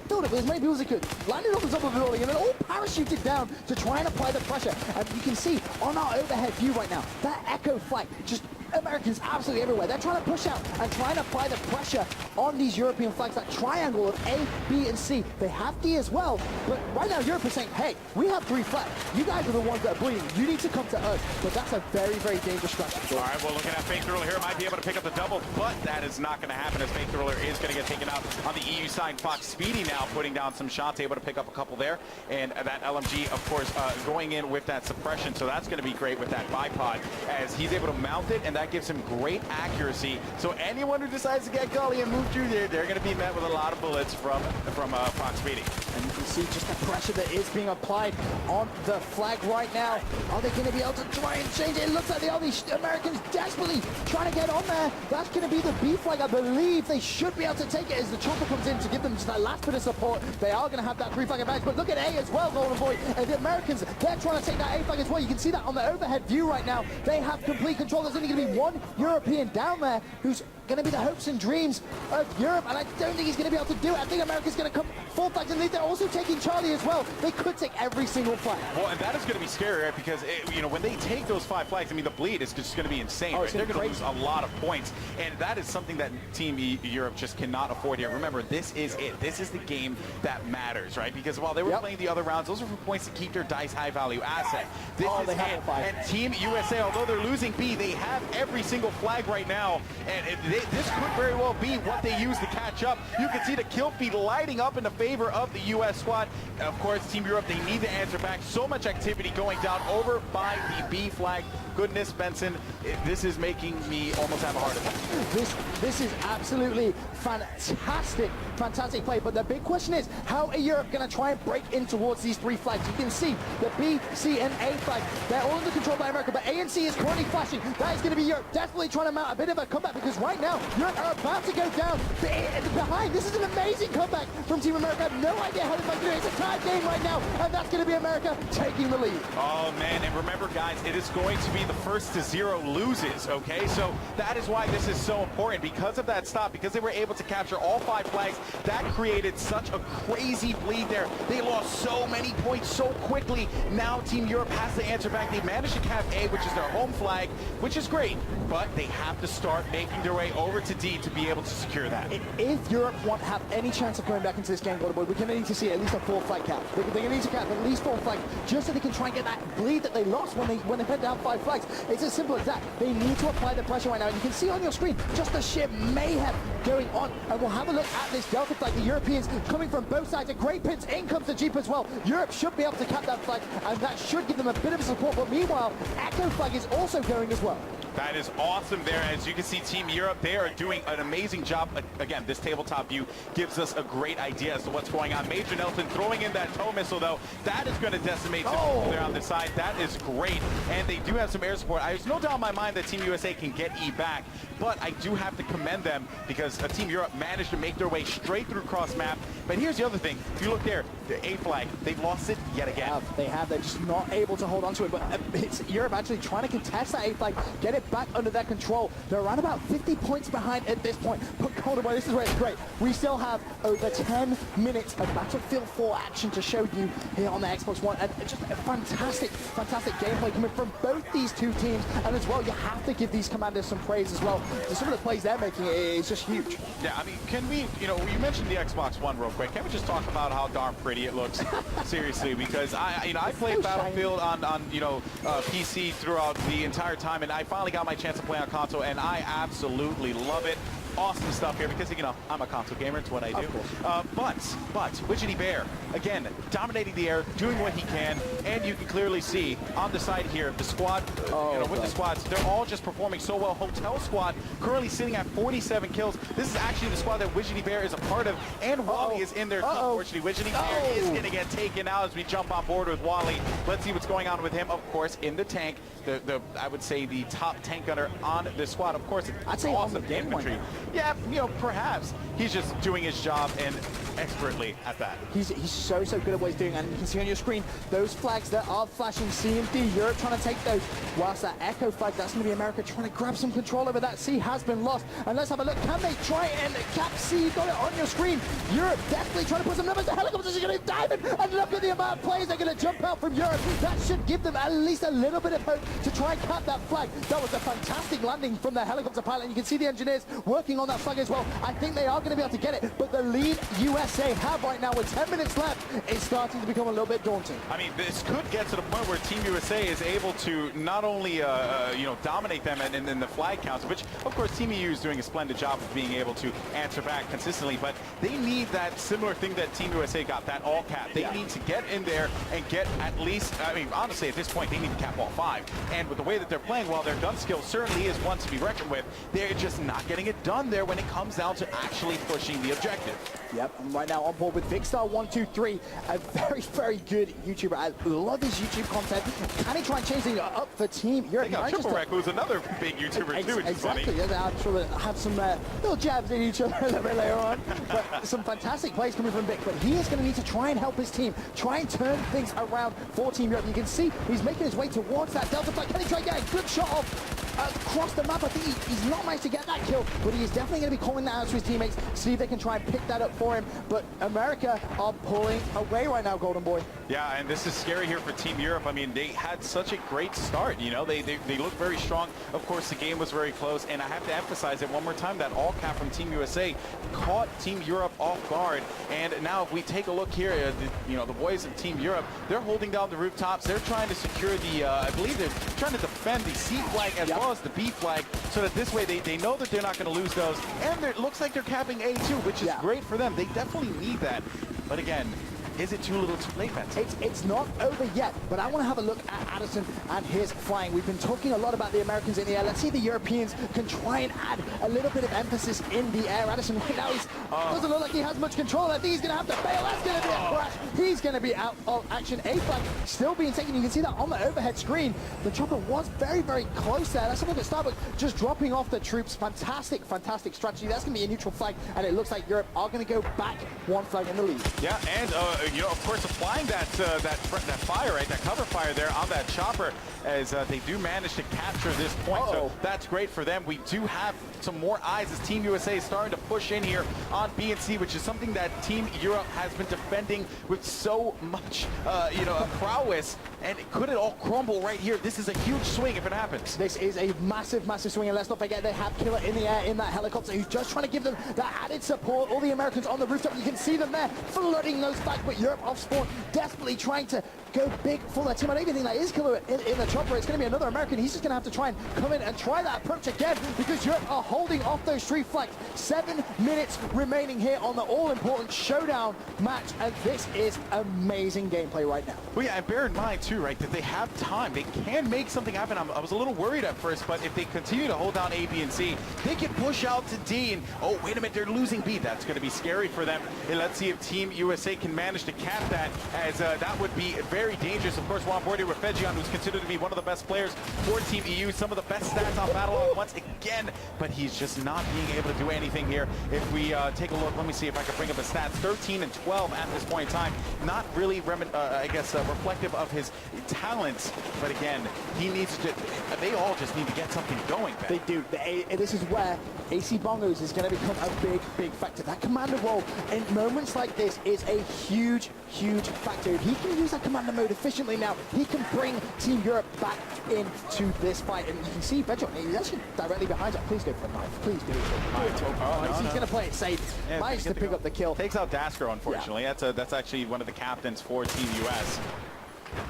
filled it with as many people as they could, landed on the top of the building, and then all parachuted down to try and apply the pressure. And you can see on our overhead view right now, that echo flight, just Americans absolutely everywhere. They're trying to push out and try and apply the pressure on these European flags, that triangle of A, B, and C. They have D as well, but right now Europe is saying, hey, we have 3 flags. You guys are the ones that are bleeding. You need to come to us. But that's a very, very dangerous strategy. All right, well, looking at Fake Thriller here, might be able to pick up the double, but that is not going to happen as Fake Thriller is going to get taken out on the EU side. Fox Speedy now putting down some shots, able to pick up a couple there. And that LMG, of course, going in with that suppression, so that's going to be great with that bipod as he's able to mount it, and that gives him great accuracy. So anyone who decides to get gully and move through there, they're going to be met with a lot of bullets from Fox Speedy. And you can see just the pressure that is being applied on the flag right now. Are they going to be able to try and change it? It looks like these Americans desperately trying to get on there. That's going to be the B flag. I believe they should be able to take it as the chopper comes in to give them just that last bit of support. They are going to have that 3 flag advantage. But look at A as well, Golden Boy. And the Americans, they're trying to take that A flag as well. You can see that on the overhead view right now. They have complete control. There's only going to be one European down there who's going to be the hopes and dreams of Europe, and I don't think he's going to be able to do it. I think America's going to come 4 flags in lead. They're also taking Charlie as well. They could take every single flag. Well, and that is going to be scary, right? Because, when they take those 5 flags, I mean, the bleed is just going to be insane, right? They're going to lose a lot of points, and that is something that Team Europe just cannot afford here. Remember, this is it. This is the game that matters, right? Because while they were playing the other rounds, those are for points to keep their dice high-value asset. This is it. And Team USA, although they're losing B, they have every single flag right now, and this could very well be what they use to catch up. You can see the kill feed lighting up in the favor of the U.S. squad. And of course, Team Europe, they need to answer back. So much activity going down over by the B flag. Goodness, Benson, this is making me almost have a heart attack. This is absolutely fantastic play. But the big question is, how are Europe going to try and break in towards these 3 flags? You can see the B, C, and A flag. They're all under control by America, but A and C is currently flashing. That is going to be Europe definitely trying to mount a bit of a comeback, because right now, Europe are about to go down behind. This is an amazing comeback from Team America. I have no idea how they're going to do it. It's a tied game right now, and that's going to be America taking the lead. Oh, man, and remember, guys, it is going to be the first to 0 loses, okay? So that is why this is so important. Because of that stop, because they were able to capture all 5 flags, that created such a crazy bleed there. They lost so many points so quickly. Now Team Europe has to answer back. They managed to cap A, which is their home flag, which is great, but they have to start making their way over to D to be able to secure that. If Europe want to have any chance of coming back into this game, we're going to need to see at least a 4 flag cap. They're going to need to cap at least 4 flags, just so they can try and get that bleed that they lost when they went down 5 flags. It's as simple as that. They need to apply the pressure right now. And you can see on your screen just the sheer mayhem going on. And we'll have a look at this Delta flag. The Europeans coming from both sides. A great pins. In comes the Jeep as well. Europe should be able to cap that flag, and that should give them a bit of support. But meanwhile, Echo flag is also going as well. That is awesome there. As you can see, Team Europe, they are doing an amazing job. Again, this tabletop view gives us a great idea as to what's going on. Major Nelson throwing in that tow missile, though. That is going to decimate some people there on the side. That is great. And they do have some air support. There's no doubt in my mind that Team USA can get E back, but I do have to commend them because Team Europe managed to make their way straight through cross map. But here's the other thing. If you look there, the A flag, they've lost it yet again. They have. They're just not able to hold on to it. But it's Europe actually trying to contest that A flag, get it back under their control. They're around about 50 points behind at this point. But Golden Boy, this is where it's great. We still have over 10 minutes of Battlefield 4 action to show you here on the Xbox One. And just a fantastic gameplay coming from both these two teams. And as well, you have to give these commanders some praise as well. Some of the plays they're making is just huge. Yeah, I mean, can we, you mentioned the Xbox One real quick. Can we just talk about how darn pretty it looks? Seriously, because I played Battlefield on PC throughout the entire time, and I finally got my chance to play on console, and I absolutely love it. Awesome stuff here because, I'm a console gamer. It's what I do. But Widgety Bear, again, dominating the air, doing what he can, and you can clearly see on the side here, the squad, with the squads, they're all just performing so well. Hotel Squad currently sitting at 47 kills. This is actually the squad that Widgety Bear is a part of, and Wally is in there. Unfortunately, Widgety Bear is going to get taken out as we jump on board with Wally. Let's see what's going on with him. Of course, in the tank, I would say the top tank gunner on the squad. Of course, it's awesome infantry. Yeah, perhaps he's just doing his job and expertly at that. He's so good at what he's doing, and you can see on your screen those flags that are flashing C and D. Europe trying to take those, whilst that Echo flag, that's going to be America trying to grab some control over that. C has been lost, and let's have a look. Can they try and cap C? You got it on your screen. Europe definitely trying to put some numbers. The helicopters are going to dive in, and look at the amount of players that are going to jump out from Europe. That should give them at least a little bit of hope to try and cap that flag. That was a fantastic landing from the helicopter pilot, and you can see the engineers working on that flag as well. I think they are going to be able to get it, but the lead USA have right now with 10 minutes left is starting to become a little bit daunting. I mean, this could get to the point where Team USA is able to not only dominate them in the flag counts, which of course Team EU is doing a splendid job of being able to answer back consistently, but they need that similar thing that Team USA got, that all cap. They need to get in there and get at least, honestly at this point they need to cap all 5. And with the way that they're playing, while their gun skill certainly is one to be reckoned with, they're just not getting it done there when it comes down to actually pushing the objective. Yep, I'm right now on board with Vicstar123, a very good YouTuber. I love his YouTube content. Can he try and change things up for Team Europe? They got Triple Wreck, who's another big YouTuber too, which is funny. Yeah, I'm sure they'll have some little jabs in each other a little bit later on. But some fantastic plays coming from Vic, but he is going to need to try and help his team, try and turn things around for Team Europe. You can see he's making his way towards that Delta flag. Can he try and get a good shot off across the map? I think he's not managed to get that kill, but he is definitely going to be calling that out to his teammates, see if they can try and pick that up for him. But America are pulling away right now, Golden Boy. Yeah, and this is scary here for Team Europe. I mean, they had such a great start, they look very strong. Of course, the game was very close, and I have to emphasize it one more time, that all cap from Team USA caught Team Europe off guard. And now if we take a look here, the boys of Team Europe, they're holding down the rooftops. They're trying to secure the, I believe they're trying to defend the C flag as well now as the B flag, so that this way they know that they're not going to lose those. And it looks like they're capping A too, which is great for them. They definitely need that. But again, is it too little too late, Benson? It's not over yet, but I want to have a look at Addison and his flying. We've been talking a lot about the Americans in the air. Let's see if the Europeans can try and add a little bit of emphasis in the air. Addison right now, doesn't look like he has much control. I think he's going to have to bail. That's going to be a crash. He's going to be out of action. A flag still being taken. You can see that on the overhead screen. The chopper was very, very close there. Let's have a look at Starbuck just dropping off the troops. Fantastic, fantastic strategy. That's going to be a neutral flag, and it looks like Europe are going to go back one flag in the lead. Yeah, and you know, of course, applying that fire, right, that cover fire there on that chopper, as they do manage to capture this point. So that's great for them. We do have some more eyes as Team USA is starting to push in here on B and C, which is something that Team Europe has been defending with so much, you know, prowess. And could it all crumble right here? This is a huge swing if it happens. This is a massive, massive swing, and let's not forget they have Killer in the air in that helicopter who's just trying to give them that added support. All the Americans on the rooftop, you can see them there flooding those flags, but Europe off spawn, desperately trying to go big for their team. I don't even think that is Killer in the chopper. It's going to be another American. He's just going to have to try and come in and try that approach again, because Europe are holding off those three flags. 7 minutes remaining here on the all-important showdown match, and this is amazing gameplay right now. Well, yeah, and bear in mind, too, right, that they have time. They can make something happen. I was a little worried at first, but if they continue to hold down A, B, and C, they can push out to D, and, oh, wait a minute, they're losing B. That's going to be scary for them. And let's see if Team USA can manage to cap that, as that would be very dangerous. Of course, we're on board here with Fejion, who's considered to be one of the best players for Team EU. Some of the best stats on Battle once again, but he's just not being able to do anything here. If we take a look, let me see if I can bring up his stats. 13 and 12 at this point in time. Not really, I guess, reflective of his talents, but again, he needs to, they all just need to get something going, Ben. They do. This is where AC Bongos is going to become a big, big factor. That commander role in moments like this is a huge, huge factor. If he can use that commander mode efficiently now, he can bring Team Europe back into this fight. And you can see Benjamin, he's actually directly behind it. Please go for a knife. Please do it. He's going to play it safe. Managed to pick up the kill. Takes out Daskro, unfortunately. Yeah. That's actually one of the captains for Team US.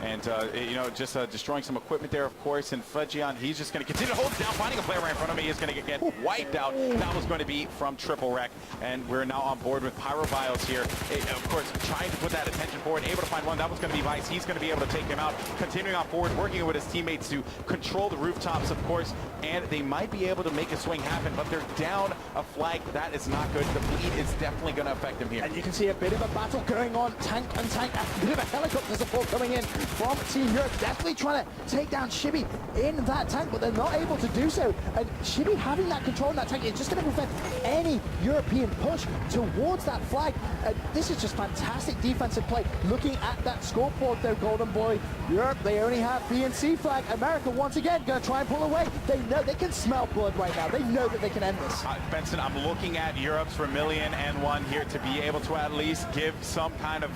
And, you know, just destroying some equipment there, of course. And Fejion, he's just going to continue to hold it down, finding a player right in front of me. He's going to get wiped out. That was going to be from Triple Wreck. And we're now on board with Pyrobios here. Of course, trying to put that attention forward. Able to find one. That was going to be Vice. He's going to be able to take him out. Continuing on forward, working with his teammates to control the rooftops, of course. And they might be able to make a swing happen, but they're down a flag. That is not good. The bleed is definitely going to affect him here. And you can see a bit of a battle going on. Tank and tank. A bit of a helicopter support coming in from Team Europe, definitely trying to take down Shibby in that tank, but they're not able to do so. And Shibby having that control in that tank is just going to prevent any European push towards that flag. This is just fantastic defensive play. Looking at that scoreboard though, Golden Boy, Europe, they only have B and C flag. America once again going to try and pull away. They know they can smell blood right now. They know that they can end this. Benson, I'm looking at Europe's Vermilion N1 here to be able to at least give some kind of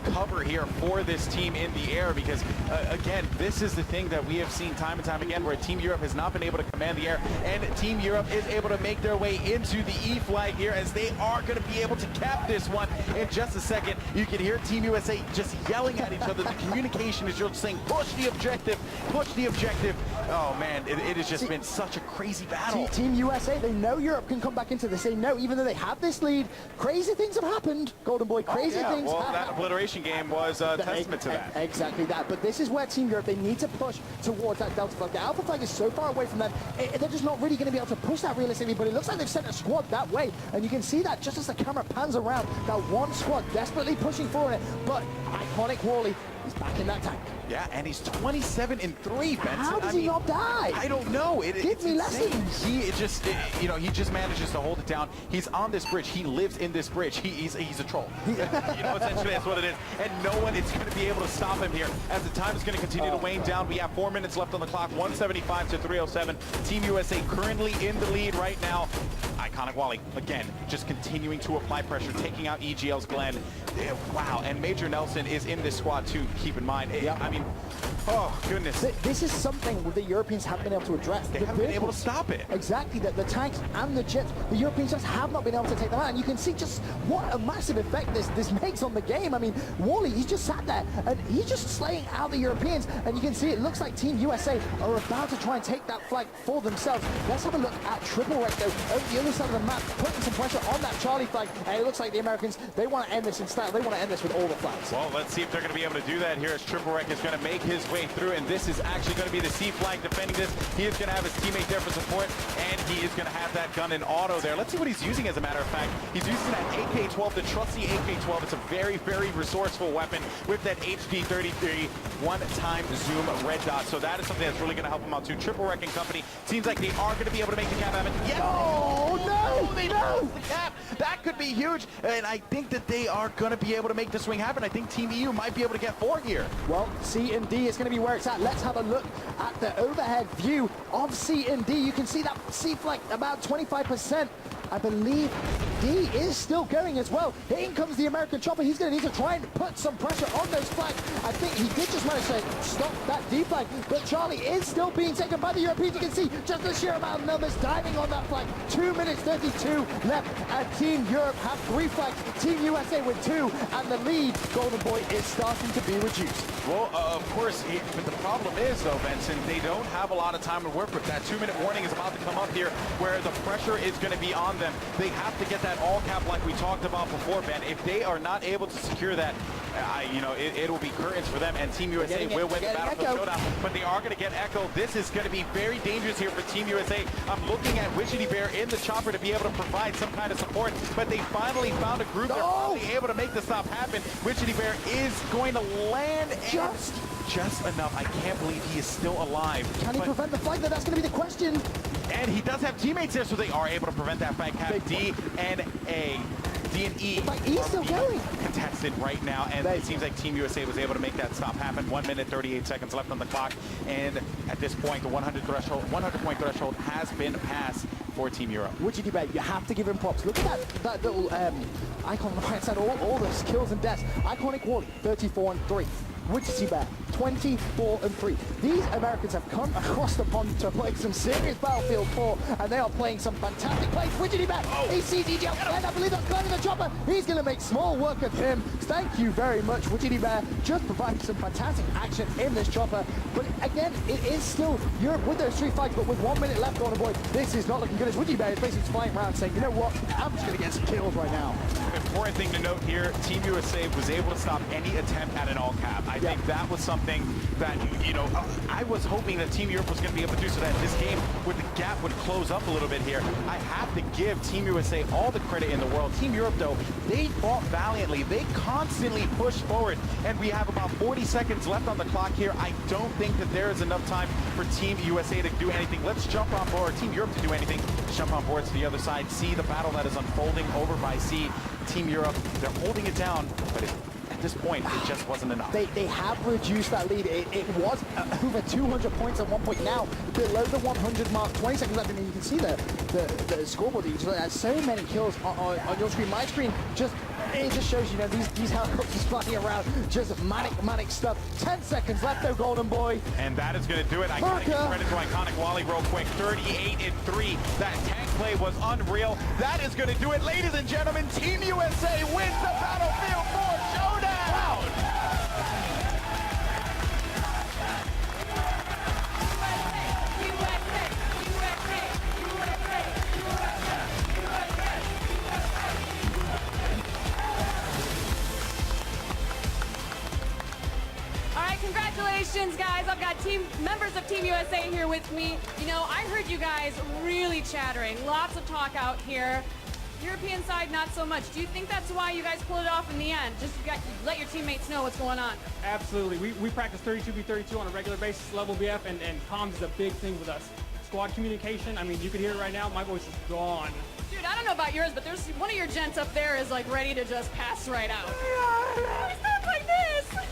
cover here for this team in the air, because again, this is the thing that we have seen time and time again, where Team Europe has not been able to command the air, and Team Europe is able to make their way into the E flag here, as they are going to be able to cap this one in just a second. You can hear Team USA just yelling at each other. The communication is just saying, push the objective, push the objective. Oh man, it has just been such a crazy battle. Team USA, they know Europe can come back into this. They know, even though they have this lead, crazy things have happened, Golden Boy. Crazy things well, have that happened. obliteration game was a testament to that. Exactly that. But this is where Team Europe, they need to push towards that Delta flag. The Alpha flag is so far away from them, they're just not really going to be able to push that realistically, but it looks like they've sent a squad that way. And you can see that just as the camera pans around, that one squad desperately pushing forward it. But iconic Wally is back in that tank. Yeah, and he's 27 and 3, Benson. How does he not die? I don't know. Give me lessons. He just, you know, he just manages to hold it down. He's on this bridge. He lives in this bridge. He's a troll. You know, essentially that's what it is. And no one is going to be able to stop him here. As the time is going to continue to wane down, we have 4 minutes left on the clock. 175 to 307. Team USA currently in the lead right now. Iconic Wally, again, just continuing to apply pressure, taking out EGL's Glenn. Wow, and Major Nelson is in this squad too, keep in mind. I mean, oh, goodness. This is something the Europeans haven't been able to address. They haven't been able to stop it. Exactly, the tanks and the jets, the Europeans just have not been able to take them out. And you can see just what a massive effect this makes on the game. I mean, Wally, he's just sat there and he's just slaying out the Europeans. And you can see it looks like Team USA are about to try and take that flag for themselves. Let's have a look at Triple Wreck though, over the other side of the map, putting some pressure on that Charlie flag. And it looks like the Americans, they want to end this in style. They want to end this with all the flags. Well, let's see if they're going to be able to do that here as Triple Wreck is going to make his way through. And this is actually going to be the C flag defending this. He is going to have his teammate there for support, and he is going to have that gun in auto there. Let's see what he's using, as a matter of fact. He's using that AK-12, the trusty AK-12. It's a very, very resourceful weapon with that HD-33 one-time zoom red dot. So that is something that's really going to help him out too. Triple Wreck and company, seems like they are going to be able to make the cap happen. Yes! Oh, no! They lost the cap! That could be huge, and I think that they are going to be able to make the swing happen. I think Team EU might be able to get 4 here. Well, C and D is going to be where it's at. Let's have a look at the overhead view of C and D. You can see that C flag about 25%. I believe D is still going as well. In comes the American chopper. He's going to need to try and put some pressure on those flags. I think he did just manage to stop that D flag, but Charlie is still being taken by the Europeans. You can see just the sheer amount of numbers diving on that flag. 2 minutes 32 left, and Team Europe have 3 flags. Team USA with 2, and the lead, Golden Boy, is starting to be reduced. Well, of course, but the problem is, though, Benson, they don't have a lot of time to work with. That 2-minute warning is about to come up here, where the pressure is going to be on them. They have to get that all cap like we talked about before, Ben. If they are not able to secure that, it will be curtains for them, and Team USA will win the battle for Showdown. But they are going to get Echo. This is going to be very dangerous here for Team USA. I'm looking at Witchetty Bear in the chopper to be able to provide some kind of support, but they finally found a group. They're finally able to make the stop happen. Witchetty Bear is going to land just enough. I can't believe he is still alive. Can he prevent the flag? That's going to be the question. And he does have teammates there, so they are able to prevent that flag cap. D and E he's still going. Contested right now, and it seems like Team USA was able to make that stop happen. 1 minute 38 seconds left on the clock, and at this point, the 100-point threshold has been passed for Team Europe. Witchetty Bear, you have to give him props. Look at that little icon on the right side, all the kills and deaths. Iconic Wally, 34-3. Witchetty Bear, 24-3. These Americans have come across the pond to play some serious Battlefield 4, and they are playing some fantastic plays. Witchetty Bear, he sees EGL, and I believe that's Glenn in the chopper. He's going to make small work of him. Thank you very much, Witchetty Bear, just providing some fantastic action in this chopper. But again, it is still Europe with those 3 flags, but with 1 minute left on the board, this is not looking good. As Witchetty Bear is basically flying around saying, you know what, I'm just going to get some kills right now. Important thing to note here, Team USA was able to stop any attempt at an all cap. I think that was something that, I was hoping that Team Europe was going to be able to do, so that this game, with the gap, would close up a little bit here. I have to give Team USA all the credit in the world. Team Europe, though, they fought valiantly. They constantly pushed forward, and we have about 40 seconds left on the clock here. I don't think that there is enough time for Team USA to do anything. Let's jump on board, Team Europe to do anything. Let's jump on board to the other side, see the battle that is unfolding over by C. Team Europe, they're holding it down, but at this point, it just wasn't enough. They have reduced that lead. It was over 200 points at one point. Now, below the 100 mark, 20 seconds left, and you can see the scoreboard. You just so many kills on your screen. My screen it just shows, these helicopters flying around, just manic stuff. 10 seconds left though, Golden Boy. And that is going to do it. I got to give credit to Iconic Wally real quick. 38-3. That tank play was unreal. That is going to do it. Ladies and gentlemen, Team USA wins the Battlefield 4 Showdown! Congratulations, guys. I've got members of Team USA here with me. I heard you guys really chattering. Lots of talk out here. European side, not so much. Do you think that's why you guys pulled it off in the end? Just let your teammates know what's going on. Absolutely. We practice 32v32 on a regular basis, level BF, and comms is a big thing with us. Squad communication, I mean, you can hear it right now. My voice is gone. Dude, I don't know about yours, but there's one of your gents up there is ready to just pass right out. It's not like this.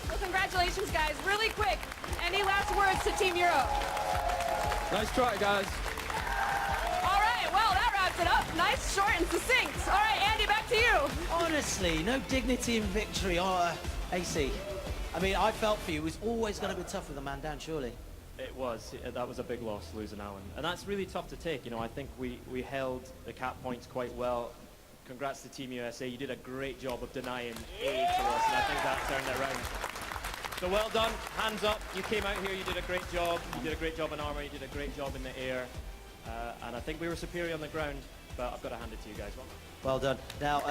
Well, congratulations, guys. Really quick, any last words to Team Europe? Nice try, guys. All right, well, that Nice, short, and succinct. All right, Andy, back to you. Honestly, no dignity in victory. AC, I mean, I felt for you. It was always going to be tough with a man down, surely. It was. That was a big loss, losing Alan. And that's really tough to take. You know, I think we held the cap points quite well. Congrats to Team USA. You did a great job of denying A to us, and I think that turned it around. So well done. Hands up. You came out here. You did a great job. You did a great job in armor. You did a great job in the air. And I think we were superior on the ground, but I've got to hand it to you guys. Well done. Now,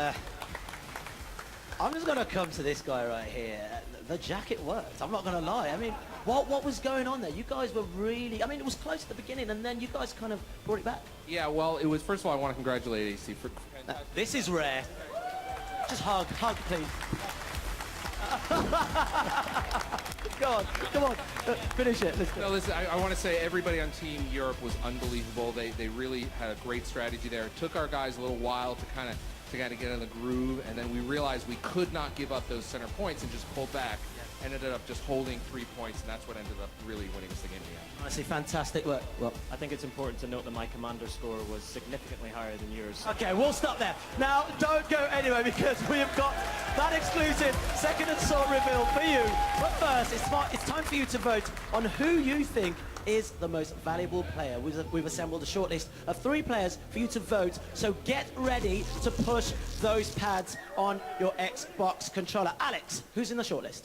I'm just going to come to this guy right here. The jacket worked. I'm not going to lie. I mean, what was going on there? You guys were really... I mean, it was close at the beginning, and then you guys kind of brought it back. Yeah, well, it was... First of all, I want to congratulate AC for... This is rare. Just hug, please. Go on, come on, finish it. Let's go. No, listen, I want to say everybody on Team Europe was unbelievable. They really had a great strategy there. It took our guys a little while to kind of get in the groove, and then we realized we could not give up those center points and just pulled back. And ended up just holding 3 points, and that's what ended up really winning us the game in the end. Honestly, fantastic work. Well, I think it's important to note that my commander score was significantly higher than yours. Okay, we'll stop there. Now, don't go anywhere because we have got that exclusive second assault reveal for you. But first, it's time for you to vote on who you think is the most valuable player. We've assembled a shortlist of 3 players for you to vote, so get ready to push those pads on your Xbox controller. Alex, who's in the shortlist?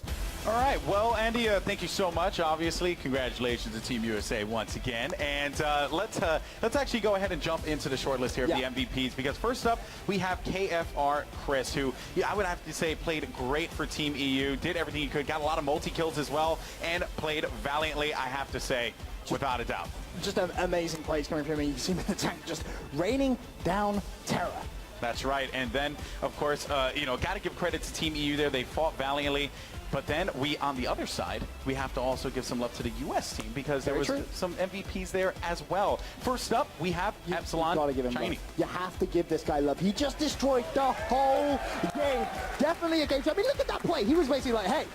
All right, well, Andy, thank you so much. Obviously, congratulations to Team USA once again. And let's actually go ahead and jump into the short list here of the MVPs, because first up, we have KFR Chris, who I would have to say played great for Team EU, did everything he could, got a lot of multi-kills as well, and played valiantly, I have to say, without a doubt. Just an amazing plays coming from him. You can see him in the tank just raining down terror. That's right. And then, of course, got to give credit to Team EU there. They fought valiantly. But then on the other side, we have to also give some love to the U.S. team, because there was some MVPs there as well. First up, we have Epsilon Gotta give him Chinese. love. You have to give this guy love. He just destroyed the whole game. Definitely a game. I mean, look at that play. He was basically like, hey,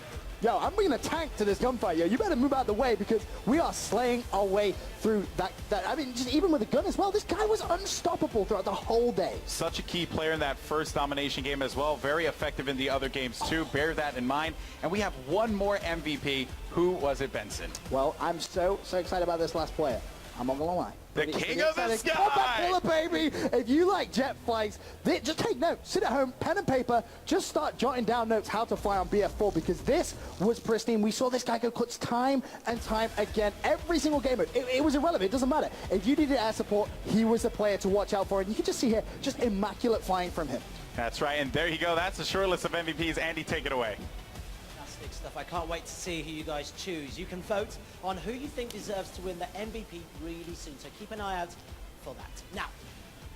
yo, I'm bringing a tank to this gunfight. Yo, you better move out of the way, because we are slaying our way through that. I mean, just even with a gun as well, this guy was unstoppable throughout the whole day. Such a key player in that first domination game as well. Very effective in the other games too. Bear that in mind. And we have one more MVP. Who was it, Benson? Well, I'm so excited about this last player. I'm not gonna lie. The king of the sky! Combat killer, baby! If you like jet flights, just take notes. Sit at home, pen and paper, just start jotting down notes how to fly on BF4, because this was pristine. We saw this guy go cuts time and time again. Every single game mode. It was irrelevant. It doesn't matter. If you needed air support, he was the player to watch out for. And you can just see here, just immaculate flying from him. That's right. And there you go. That's the short list of MVPs. Andy, take it away. Stuff. I can't wait to see who you guys choose. You can vote on who you think deserves to win the MVP really soon, so keep an eye out for that. Now,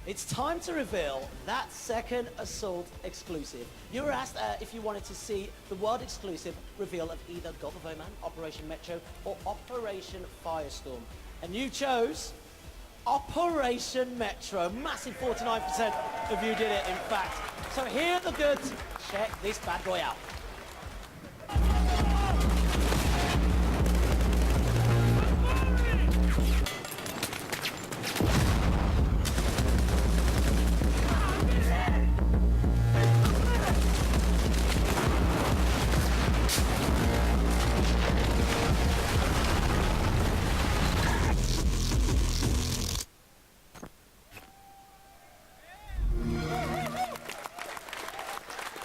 it's time to reveal that second assault exclusive. You were asked if you wanted to see the world exclusive reveal of either Gulf of Oman, Operation Metro, or Operation Firestorm. And you chose Operation Metro. Massive 49% of you did it, in fact. So here are the goods. Check this bad boy out.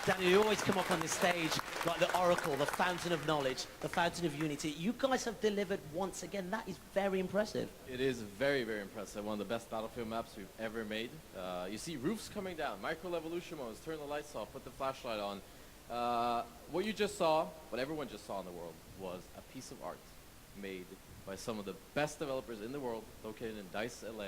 Daniel, you always come up on this stage like the oracle, the fountain of knowledge, the fountain of unity. You guys have delivered once again. That is very impressive. It is very, very impressive. One of the best Battlefield maps we've ever made. You see roofs coming down, micro-levolution modes, turn the lights off, put the flashlight on. What you just saw, what everyone just saw in the world, was a piece of art made by some of the best developers in the world, located in DICE LA.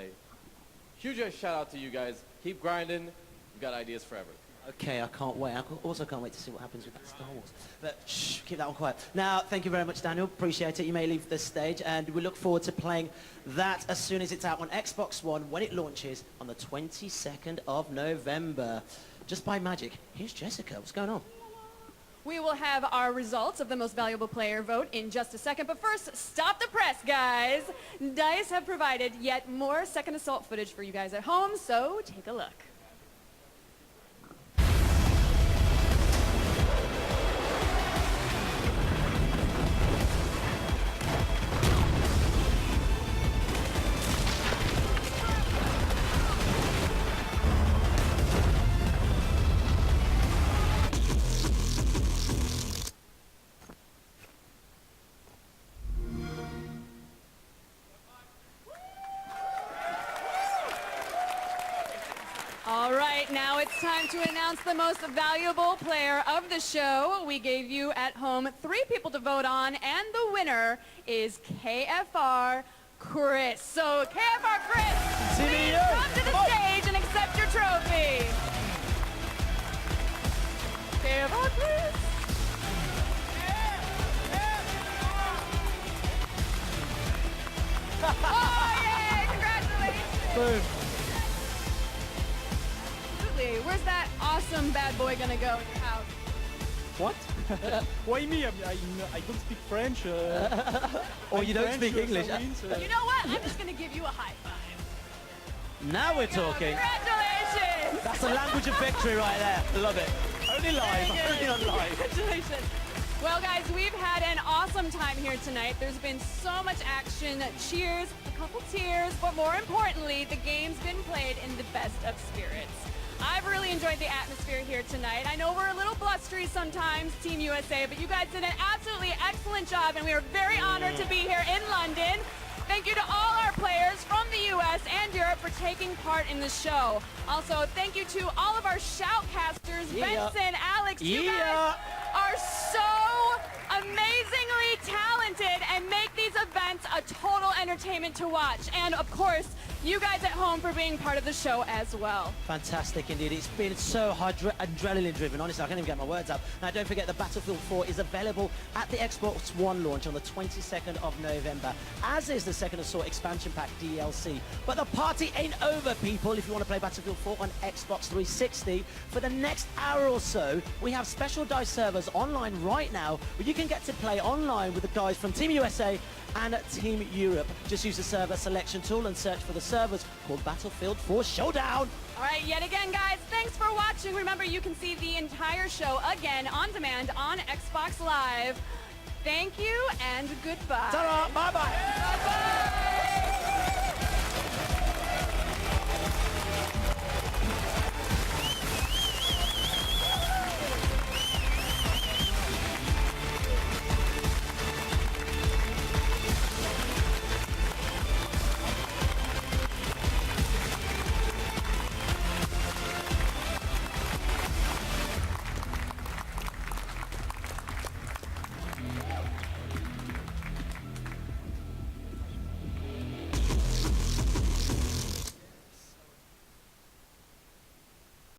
Huge shout out to you guys. Keep grinding. We've got ideas forever. Okay, I can't wait. I also can't wait to see what happens with that Star Wars. But shh, keep that one quiet. Now, thank you very much, Daniel. Appreciate it. You may leave the stage, and we look forward to playing that as soon as it's out on Xbox One when it launches on the 22nd of November. Just by magic, here's Jessica. What's going on? We will have our results of the most valuable player vote in just a second, but first, stop the press, guys. DICE have provided yet more Second Assault footage for you guys at home, so take a look. All right, now it's time to announce the most valuable player of the show. We gave you at home 3 people to vote on, and the winner is KFR Chris. So, KFR Chris, please come to the stage and accept your trophy. KFR Chris. Oh, yay! Congratulations! Boom. Where's that awesome bad boy gonna go in your house? What? Why me? I don't speak French. Or you don't speak English. You know what? I'm just gonna give you a high five. Now we're talking. Congratulations! That's the language of victory right there. Love it. Only live. Very good. Only on live. Congratulations. Well, guys, we've had an awesome time here tonight. There's been so much action, cheers, a couple tears, but more importantly, the game's been played in the best of spirits. I've really enjoyed the atmosphere here tonight. I know we're a little blustery sometimes, Team USA, but you guys did an absolutely excellent job, and we are very honored to be here in London. Thank you to all our players from the US and Europe for taking part in the show. Also, thank you to all of our shoutcasters, Benson, Alex, you guys are so amazingly talented and make these events a total entertainment to watch. And of course, you guys at home for being part of the show as well. Fantastic indeed. It's been so adrenaline driven. Honestly, I can't even get my words up. Now, don't forget that Battlefield 4 is available at the Xbox One launch on the 22nd of November, as is the Second Assault Expansion Pack DLC. But the party ain't over, people. If you want to play Battlefield 4 on Xbox 360, for the next hour or so, we have special DICE servers online right now where you can get to play online with the guys from Team USA and Team Europe. Just use the server selection tool and search for the servers called Battlefield 4 Showdown. All right, yet again, guys, thanks for watching. Remember, you can see the entire show again on demand on Xbox Live. Thank you and goodbye. Ta-ra, bye-bye. Bye-bye.